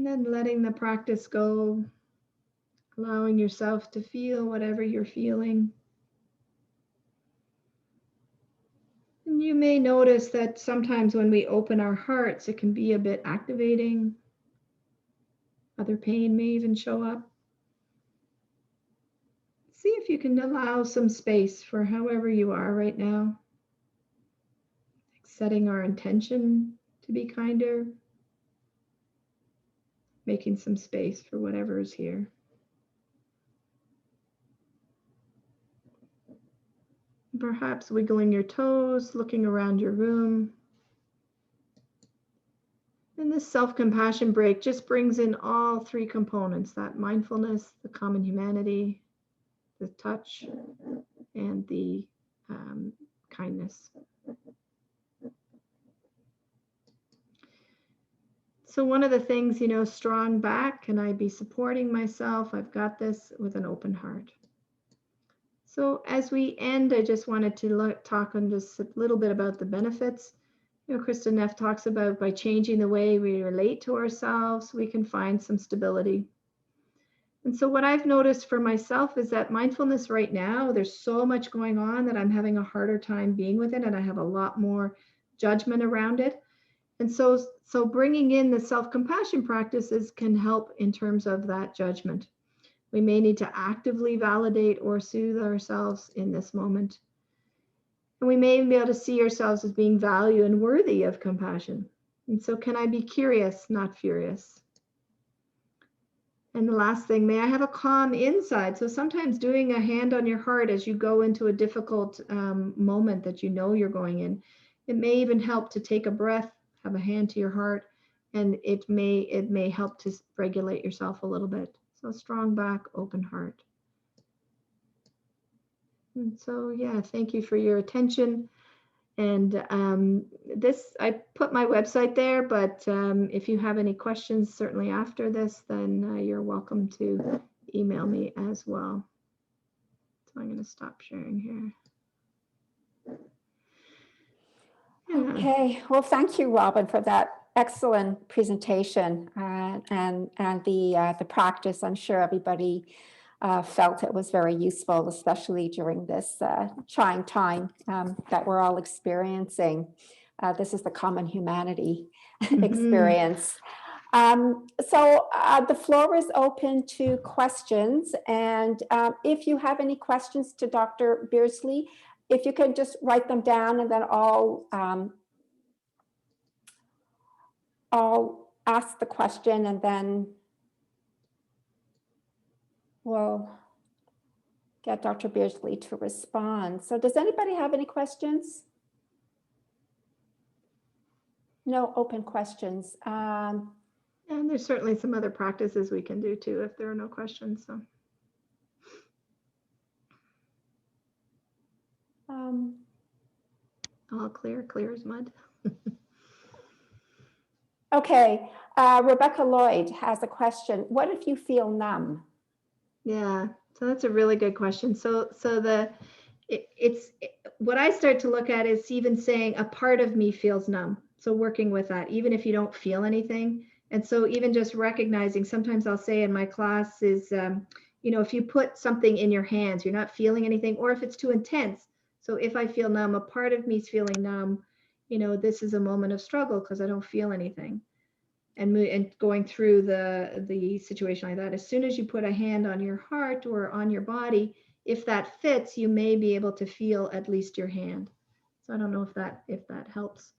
then letting the practice go, allowing yourself to feel whatever you're feeling. And you may notice that sometimes when we open our hearts, it can be a bit activating. Other pain may even show up. See if you can allow some space for however you are right now. Setting our intention to be kinder. Making some space for whatever is here. Perhaps wiggling your toes, looking around your room. And this self-compassion break just brings in all three components, that mindfulness, the common humanity, the touch, and the kindness. So one of the things, strong back, can I be supporting myself? I've got this, with an open heart. So as we end, I just wanted to talk on just a little bit about the benefits. Krista Neff talks about by changing the way we relate to ourselves, we can find some stability. And so what I've noticed for myself is that mindfulness right now, there's so much going on that I'm having a harder time being with it, and I have a lot more judgment around it. And so bringing in the self-compassion practices can help in terms of that judgment. We may need to actively validate or soothe ourselves in this moment. And we may be able to see ourselves as being valued and worthy of compassion. And so can I be curious, not furious? And the last thing, may I have a calm inside? So sometimes doing a hand on your heart as you go into a difficult moment that you're going in, it may even help to take a breath, have a hand to your heart, and it may help to regulate yourself a little bit. So strong back, open heart. And so, yeah, thank you for your attention. And I put my website there, but if you have any questions, certainly after this, then you're welcome to email me as well. So I'm going to stop sharing here. Yeah. Okay, well, thank you, Robin, for that excellent presentation and the practice. I'm sure everybody felt it was very useful, especially during this trying time that we're all experiencing. This is the common humanity experience. So the floor is open to questions. And if you have any questions to Dr. Beardsley, if you could just write them down, and then I'll ask the question, and then we'll get Dr. Beardsley to respond. So does anybody have any questions? No open questions. And there's certainly some other practices we can do too if there are no questions. So. All clear as mud. Okay, Rebecca Lloyd has a question. What if you feel numb? Yeah, so that's a really good question. So what I start to look at is even saying a part of me feels numb. So working with that, even if you don't feel anything. And so even just recognizing, sometimes I'll say in my class is, if you put something in your hands, you're not feeling anything, or if it's too intense. So if I feel numb, a part of me is feeling numb, this is a moment of struggle because I don't feel anything. And going through the situation like that, as soon as you put a hand on your heart or on your body, if that fits, you may be able to feel at least your hand. So I don't know if that helps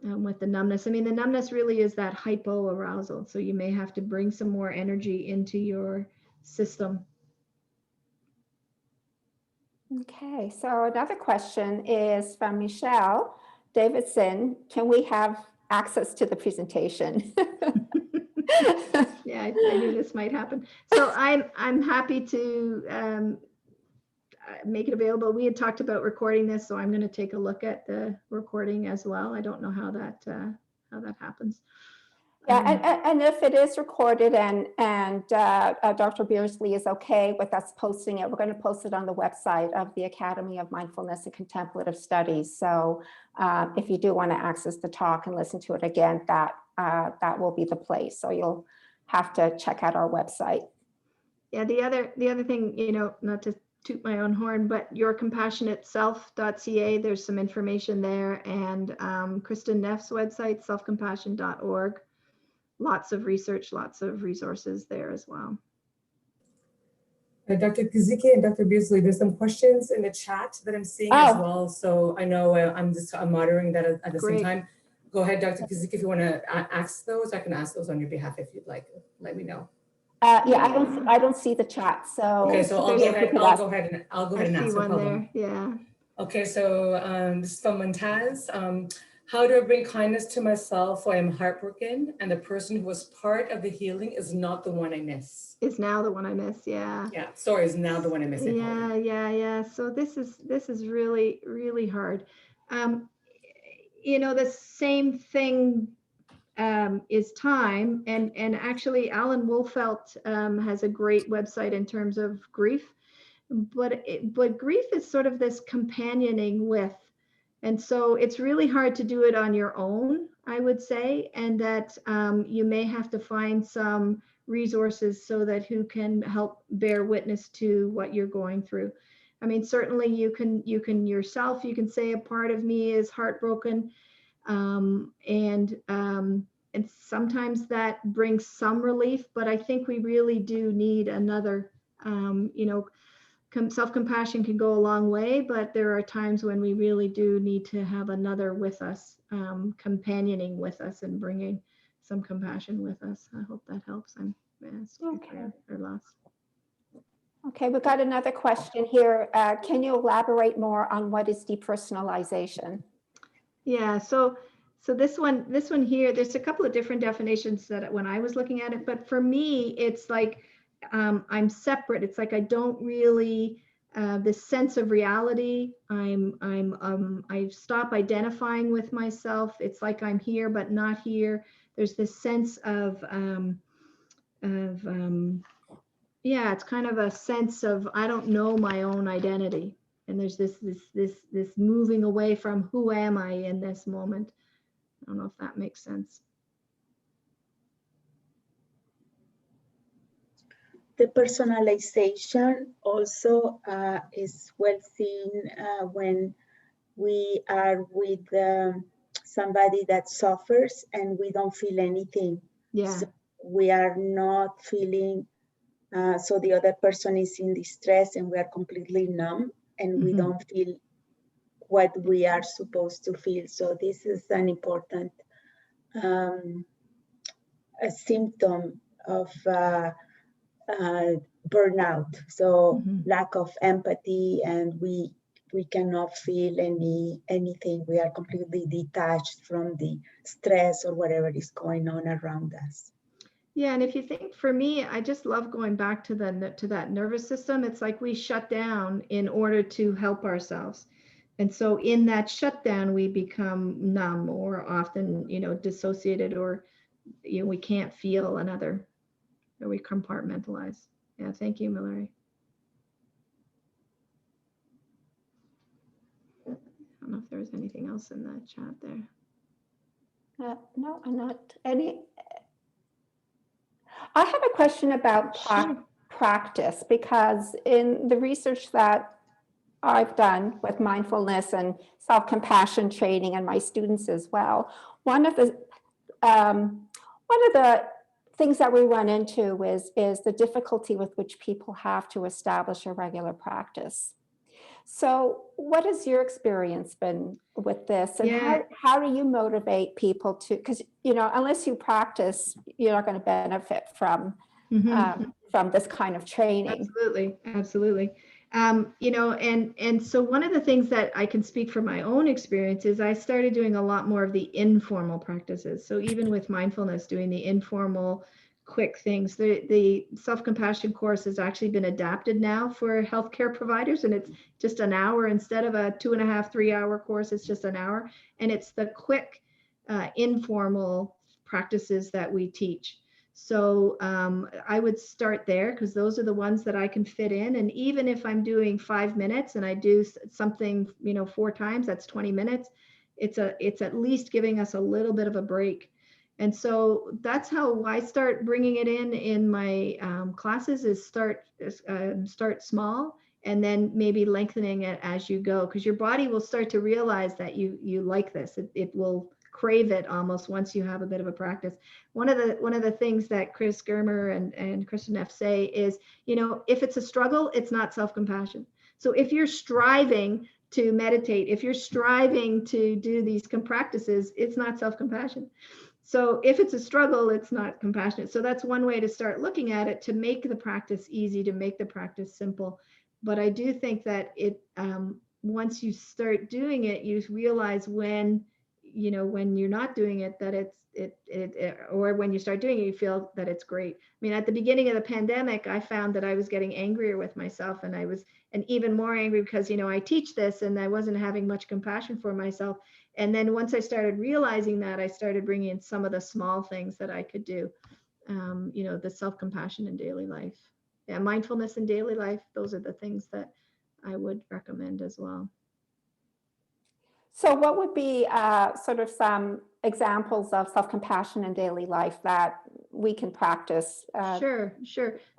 with the numbness. I mean, the numbness really is that hypoarousal. So you may have to bring some more energy into your system. Okay, so another question is from Michelle Davidson. Can we have access to the presentation? Yeah, I knew this might happen. So I'm happy to make it available. We had talked about recording this, so I'm going to take a look at the recording as well. I don't know how that happens. Yeah, and if it is recorded and Dr. Beardsley is okay with us posting it, we're going to post it on the website of the Academy of Mindfulness and Contemplative Studies. So if you do want to access the talk and listen to it again, that will be the place. So you'll have to check out our website. Yeah, the other thing, you know, not to toot my own horn, but yourcompassionateself.ca, there's some information there, and Kristen Neff's website, selfcompassion.org. Lots of research, lots of resources there as well. Dr. Kaziki and Dr. Beasley, there's some questions in the chat that I'm seeing as well. So I know I'm moderating that at the same time. Go ahead, Dr. Kaziki, if you want to ask those, I can ask those on your behalf if you'd like. Let me know. Yeah, I don't see the chat. So okay, so I'll go ahead and ask. I see one there. Yeah. Okay, so this is from Montaz. How do I bring kindness to myself when I'm heartbroken and the person who was part of the healing is not the one I miss? Is now the one I miss, yeah. Yeah, sorry, is now the one I miss. Yeah. So this is really, really hard. You know, the same thing is time, and actually Alan Wolfelt has a great website in terms of grief, but grief is sort of this companioning with. And so it's really hard to do it on your own, I would say, and that you may have to find some resources so that who can help bear witness to what you're going through. I mean, certainly you can yourself, you can say a part of me is heartbroken, and sometimes that brings some relief, but I think we really do need another, you know, self-compassion can go a long way, but there are times when we really do need to have another with us, companioning with us and bringing some compassion with us. I hope that helps. I'm okay. Or lost. Okay, we've got another question here. Can you elaborate more on what is depersonalization? Yeah, so this one here, there's a couple of different definitions that when I was looking at it, but for me, it's like I'm separate. It's like I don't really this sense of reality. I stop identifying with myself. It's like I'm here but not here. There's this sense of yeah, it's kind of a sense of I don't know my own identity, and there's this moving away from who am I in this moment. I don't know if that makes sense. The personalization also is well seen when we are with somebody that suffers and we don't feel anything. Yeah. So we are not feeling, so the other person is in distress and we are completely numb and we don't feel what we are supposed to feel. So this is an important a symptom of burnout. So lack of empathy, and we cannot feel anything. We are completely detached from the stress or whatever is going on around us. Yeah, and if you think, for me, I just love going back to that nervous system. It's like we shut down in order to help ourselves. And so in that shutdown, we become numb or often, you know, dissociated, or, you know, we can't feel another, or we compartmentalize. Yeah, thank you, Mallory. I don't know if there was anything else in that chat there. No, not any. I have a question about practice, because in the research that I've done with mindfulness and self-compassion training and my students as well, one of the things that we run into is the difficulty with which people have to establish a regular practice. So what has your experience been with this, and how do you motivate people to, because, you know, unless you practice, you're not going to benefit from this kind of training. Absolutely. You know, and so one of the things that I can speak from my own experience is I started doing a lot more of the informal practices. So even with mindfulness, doing the informal, quick things. The self-compassion course has actually been adapted now for healthcare providers, and it's just an hour instead of a 2.5, 3 hour course. It's just an hour, and it's the quick, informal practices that we teach. So I would start there, because those are the ones that I can fit in. And even if I'm doing 5 minutes and I do something, you know, 4 times, that's 20 minutes. It's at least giving us a little bit of a break. And so that's how I start bringing it in my classes, is start small, and then maybe lengthening it as you go, because your body will start to realize that you like this. It will crave it almost once you have a bit of a practice. One of the things that Chris Germer and Kristen Neff say is, if it's a struggle, it's not self-compassion. So if you're striving to meditate, if you're striving to do these practices, it's not self-compassion. So if it's a struggle, it's not compassionate. So that's one way to start looking at it, to make the practice easy, to make the practice simple. But I do think that once you start doing it, you realize when you're not doing it, that or when you start doing it, you feel that it's great. I mean, at the beginning of the pandemic, I found that I was getting angrier with myself, and even more angry because, I teach this and I wasn't having much compassion for myself. And then once I started realizing that, I started bringing in some of the small things that I could do, the self-compassion in daily life. Yeah, mindfulness in daily life. Those are the things that I would recommend as well. So what would be sort of some examples of self-compassion in daily life that we can practice? Sure.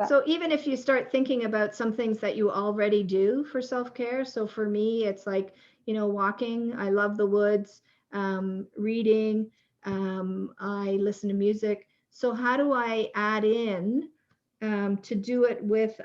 So even if you start thinking about some things that you already do for self-care. So for me, it's like, walking. I love the woods, reading. I listen to music. So how do I add in to do it with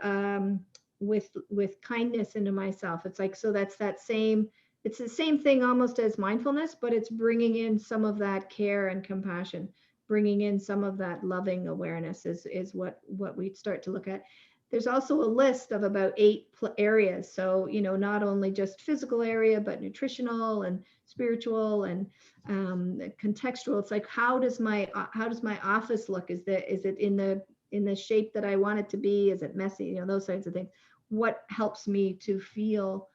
kindness into myself? It's like, so that's it's the same thing almost as mindfulness, but it's bringing in some of that care and compassion, bringing in some of that loving awareness is what we'd start to look at. There's also a list of about 8 areas. So, not only just physical area, but nutritional and spiritual and contextual. It's like, how does my office look? Is it in the shape that I want it to be? Is it messy? Those kinds of things. What helps me to feel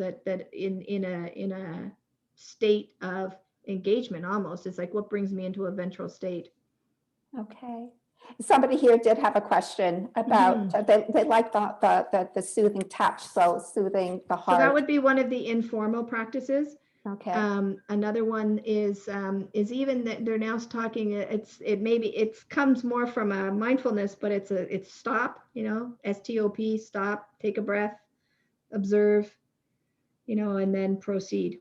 that in a state of engagement almost. It's like, what brings me into a ventral state? Okay. Somebody here did have a question about, they like the soothing touch, so soothing the heart. So that would be one of the informal practices. Okay. Another one is even that they're now talking, it comes more from a mindfulness, but it's stop, STOP, stop, take a breath, observe, and then proceed.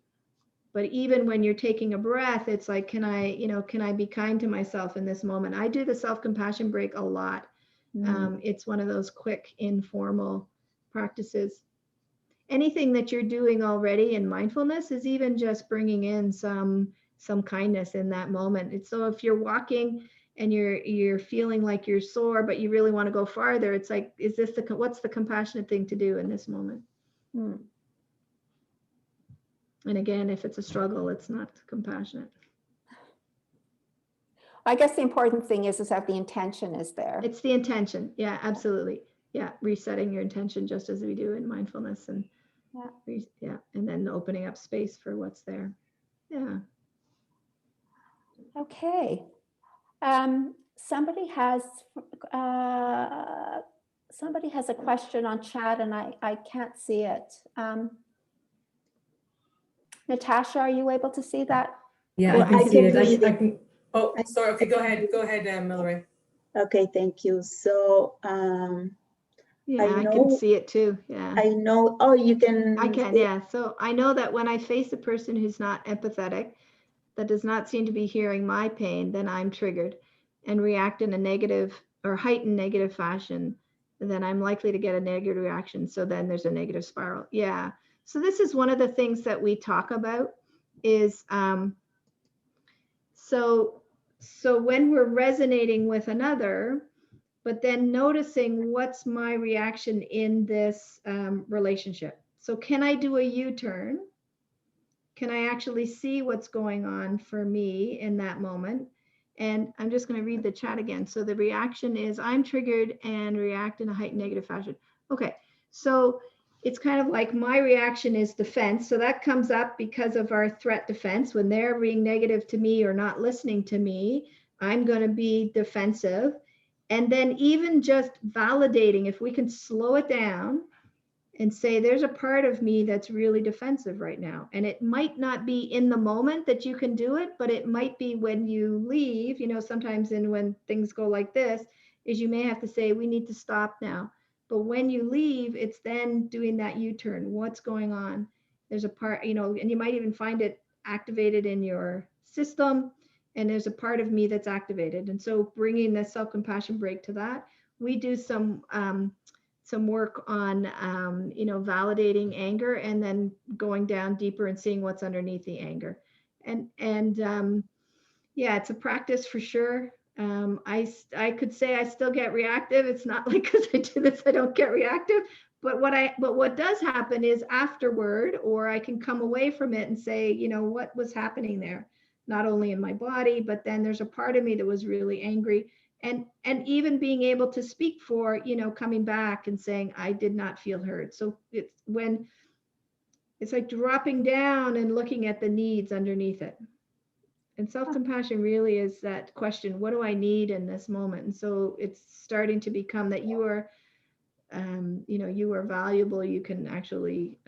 But even when you're taking a breath, it's like, can I be kind to myself in this moment? I do the self-compassion break a lot. It's one of those quick, informal practices. Anything that you're doing already in mindfulness is even just bringing in some kindness in that moment. It's so if you're walking and you're feeling like you're sore, but you really want to go farther, it's like, what's the compassionate thing to do in this moment? And again, if it's a struggle, it's not compassionate. I guess the important thing is that the intention is there. It's the intention. Yeah, absolutely. Yeah, resetting your intention just as we do in mindfulness, and and then opening up space for what's there. Yeah. Okay. Somebody has a question on chat and I can't see it. Natasha, are you able to see that? Yeah, I can see it. I can. Oh, sorry. Okay, go ahead. Go ahead, Mallory. Okay, thank you. So, I can see it too. Yeah. I know. Oh, you can. I can. Yeah. So I know that when I face a person who's not empathetic, that does not seem to be hearing my pain, then I'm triggered and react in a negative or heightened negative fashion. Then I'm likely to get a negative reaction. So then there's a negative spiral. Yeah. So this is one of the things that we talk about is, so when we're resonating with another, but then noticing what's my reaction in this relationship. So can I do a U-turn? Can I actually see what's going on for me in that moment? And I'm just going to read the chat again. So the reaction is, I'm triggered and react in a heightened negative fashion. Okay, so it's kind of like my reaction is defense. So that comes up because of our threat defense. When they're being negative to me or not listening to me, I'm going to be defensive. And then even just validating, if we can slow it down and say, there's a part of me that's really defensive right now. And it might not be in the moment that you can do it, but it might be when you leave, sometimes when things go like this, is you may have to say, we need to stop now. But when you leave, it's then doing that U-turn. What's going on? There's a part, and you might even find it activated in your system. And there's a part of me that's activated. And so bringing the self-compassion break to that, we do some work on, validating anger and then going down deeper and seeing what's underneath the anger. And yeah, it's a practice for sure. I could say I still get reactive. It's not like because I do this, I don't get reactive. But what does happen is afterward, or I can come away from it and say, what was happening there? Not only in my body, but then there's a part of me that was really angry. And even being able to speak for, coming back and saying, I did not feel heard. So it's like dropping down and looking at the needs underneath it. And self-compassion really is that question, what do I need in this moment? And so it's starting to become that you are, you are valuable. You can actually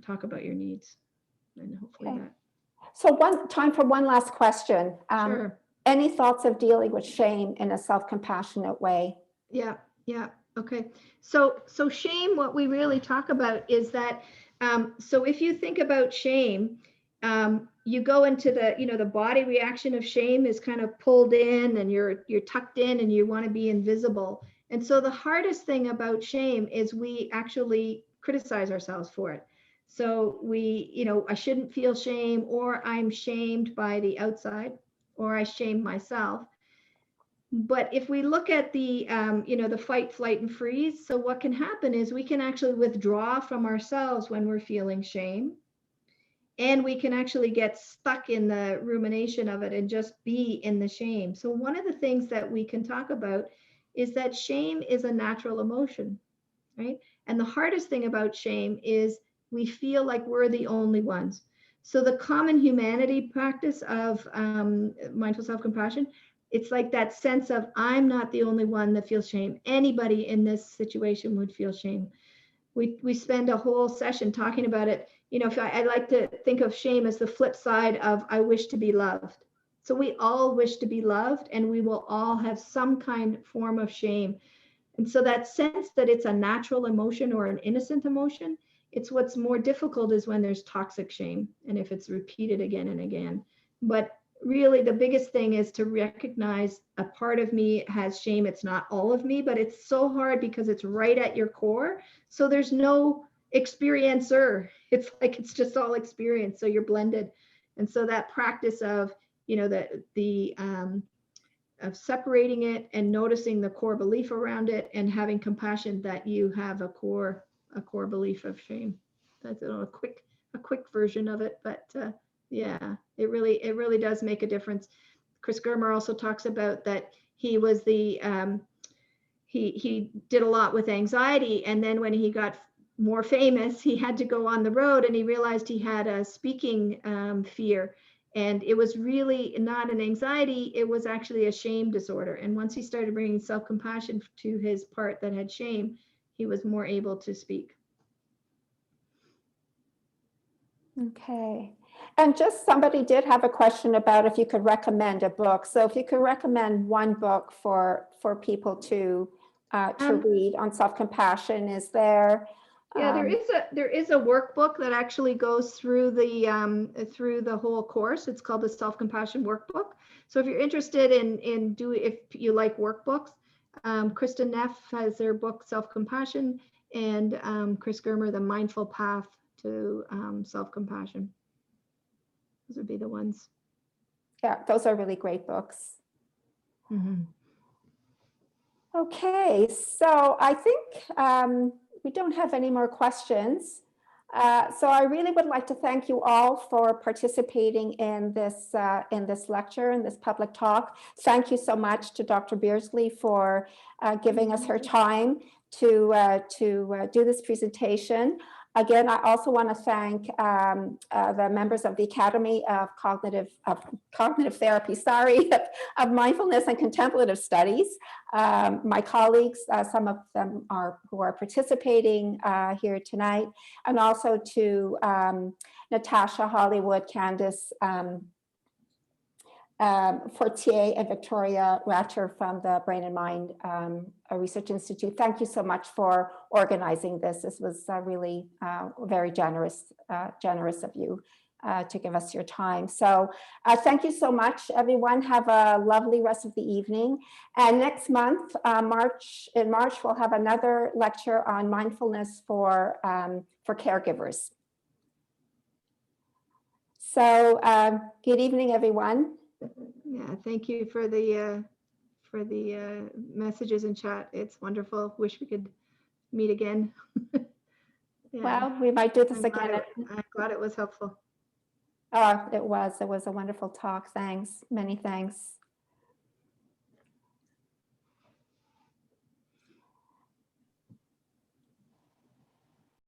talk about your needs, and hopefully that. So time for one last question. Sure. Any thoughts of dealing with shame in a self-compassionate way? Yeah. Okay. So shame, what we really talk about is that, so if you think about shame, you go into the body reaction of shame is kind of pulled in, and you're tucked in, and you want to be invisible. And so the hardest thing about shame is we actually criticize ourselves for it. So I shouldn't feel shame, or I'm shamed by the outside, or I shame myself. But if we look at the fight, flight, and freeze, so what can happen is we can actually withdraw from ourselves when we're feeling shame. And we can actually get stuck in the rumination of it and just be in the shame. So one of the things that we can talk about is that shame is a natural emotion, right? And the hardest thing about shame is we feel like we're the only ones. So the common humanity practice of mindful self-compassion, it's like that sense of, I'm not the only one that feels shame. Anybody in this situation would feel shame. We spend a whole session talking about it. I like to think of shame as the flip side of I wish to be loved. So we all wish to be loved, and we will all have some kind form of shame. And so that sense that it's a natural emotion or an innocent emotion, it's what's more difficult is when there's toxic shame, and if it's repeated again and again. But really the biggest thing is to recognize a part of me has shame. It's not all of me, but it's so hard because it's right at your core. So there's no experiencer. It's like it's just all experience. So you're blended. And so that practice of, of separating it and noticing the core belief around it and having compassion that you have a core belief of shame. That's a quick version of it, but yeah, it really does make a difference. Chris Germer also talks about that he was he did a lot with anxiety, and then when he got more famous, he had to go on the road, and he realized he had a speaking fear. And it was really not an anxiety, it was actually a shame disorder. And once he started bringing self-compassion to his part that had shame, he was more able to speak. Okay. And just somebody did have a question about if you could recommend a book. So if you could recommend one book for people to read on self-compassion, is there? Yeah, there is a workbook that actually goes through the whole course. It's called the Self-Compassion Workbook. So if you're interested if you like workbooks, Kristen Neff has their book Self-Compassion, and Chris Germer, The Mindful Path to Self-Compassion. Those would be the ones. Yeah, those are really great books. Mm-hmm. Okay, so I think we don't have any more questions. So I really would like to thank you all for participating in this lecture, in this public talk. Thank you so much to Dr. Beardsley for giving us her time to do this presentation. Again, I also want to thank the members of the Academy of Cognitive Therapy, of Mindfulness and Contemplative Studies. My colleagues, some of them who are participating here tonight, and also to Natasha, Hollywood, Candice, Fortier, and Victoria Ratcher from the Brain and Mind Research Institute. Thank you so much for organizing this. This was really very generous of you to give us your time. So thank you so much, everyone. Have a lovely rest of the evening. And next month, in March, we'll have another lecture on mindfulness for caregivers. So good evening, everyone. Yeah, thank you for the messages in chat. It's wonderful. Wish we could meet again. Yeah. Well, we might do this again. I'm glad it was helpful. Oh, it was a wonderful talk. Thanks. Many thanks.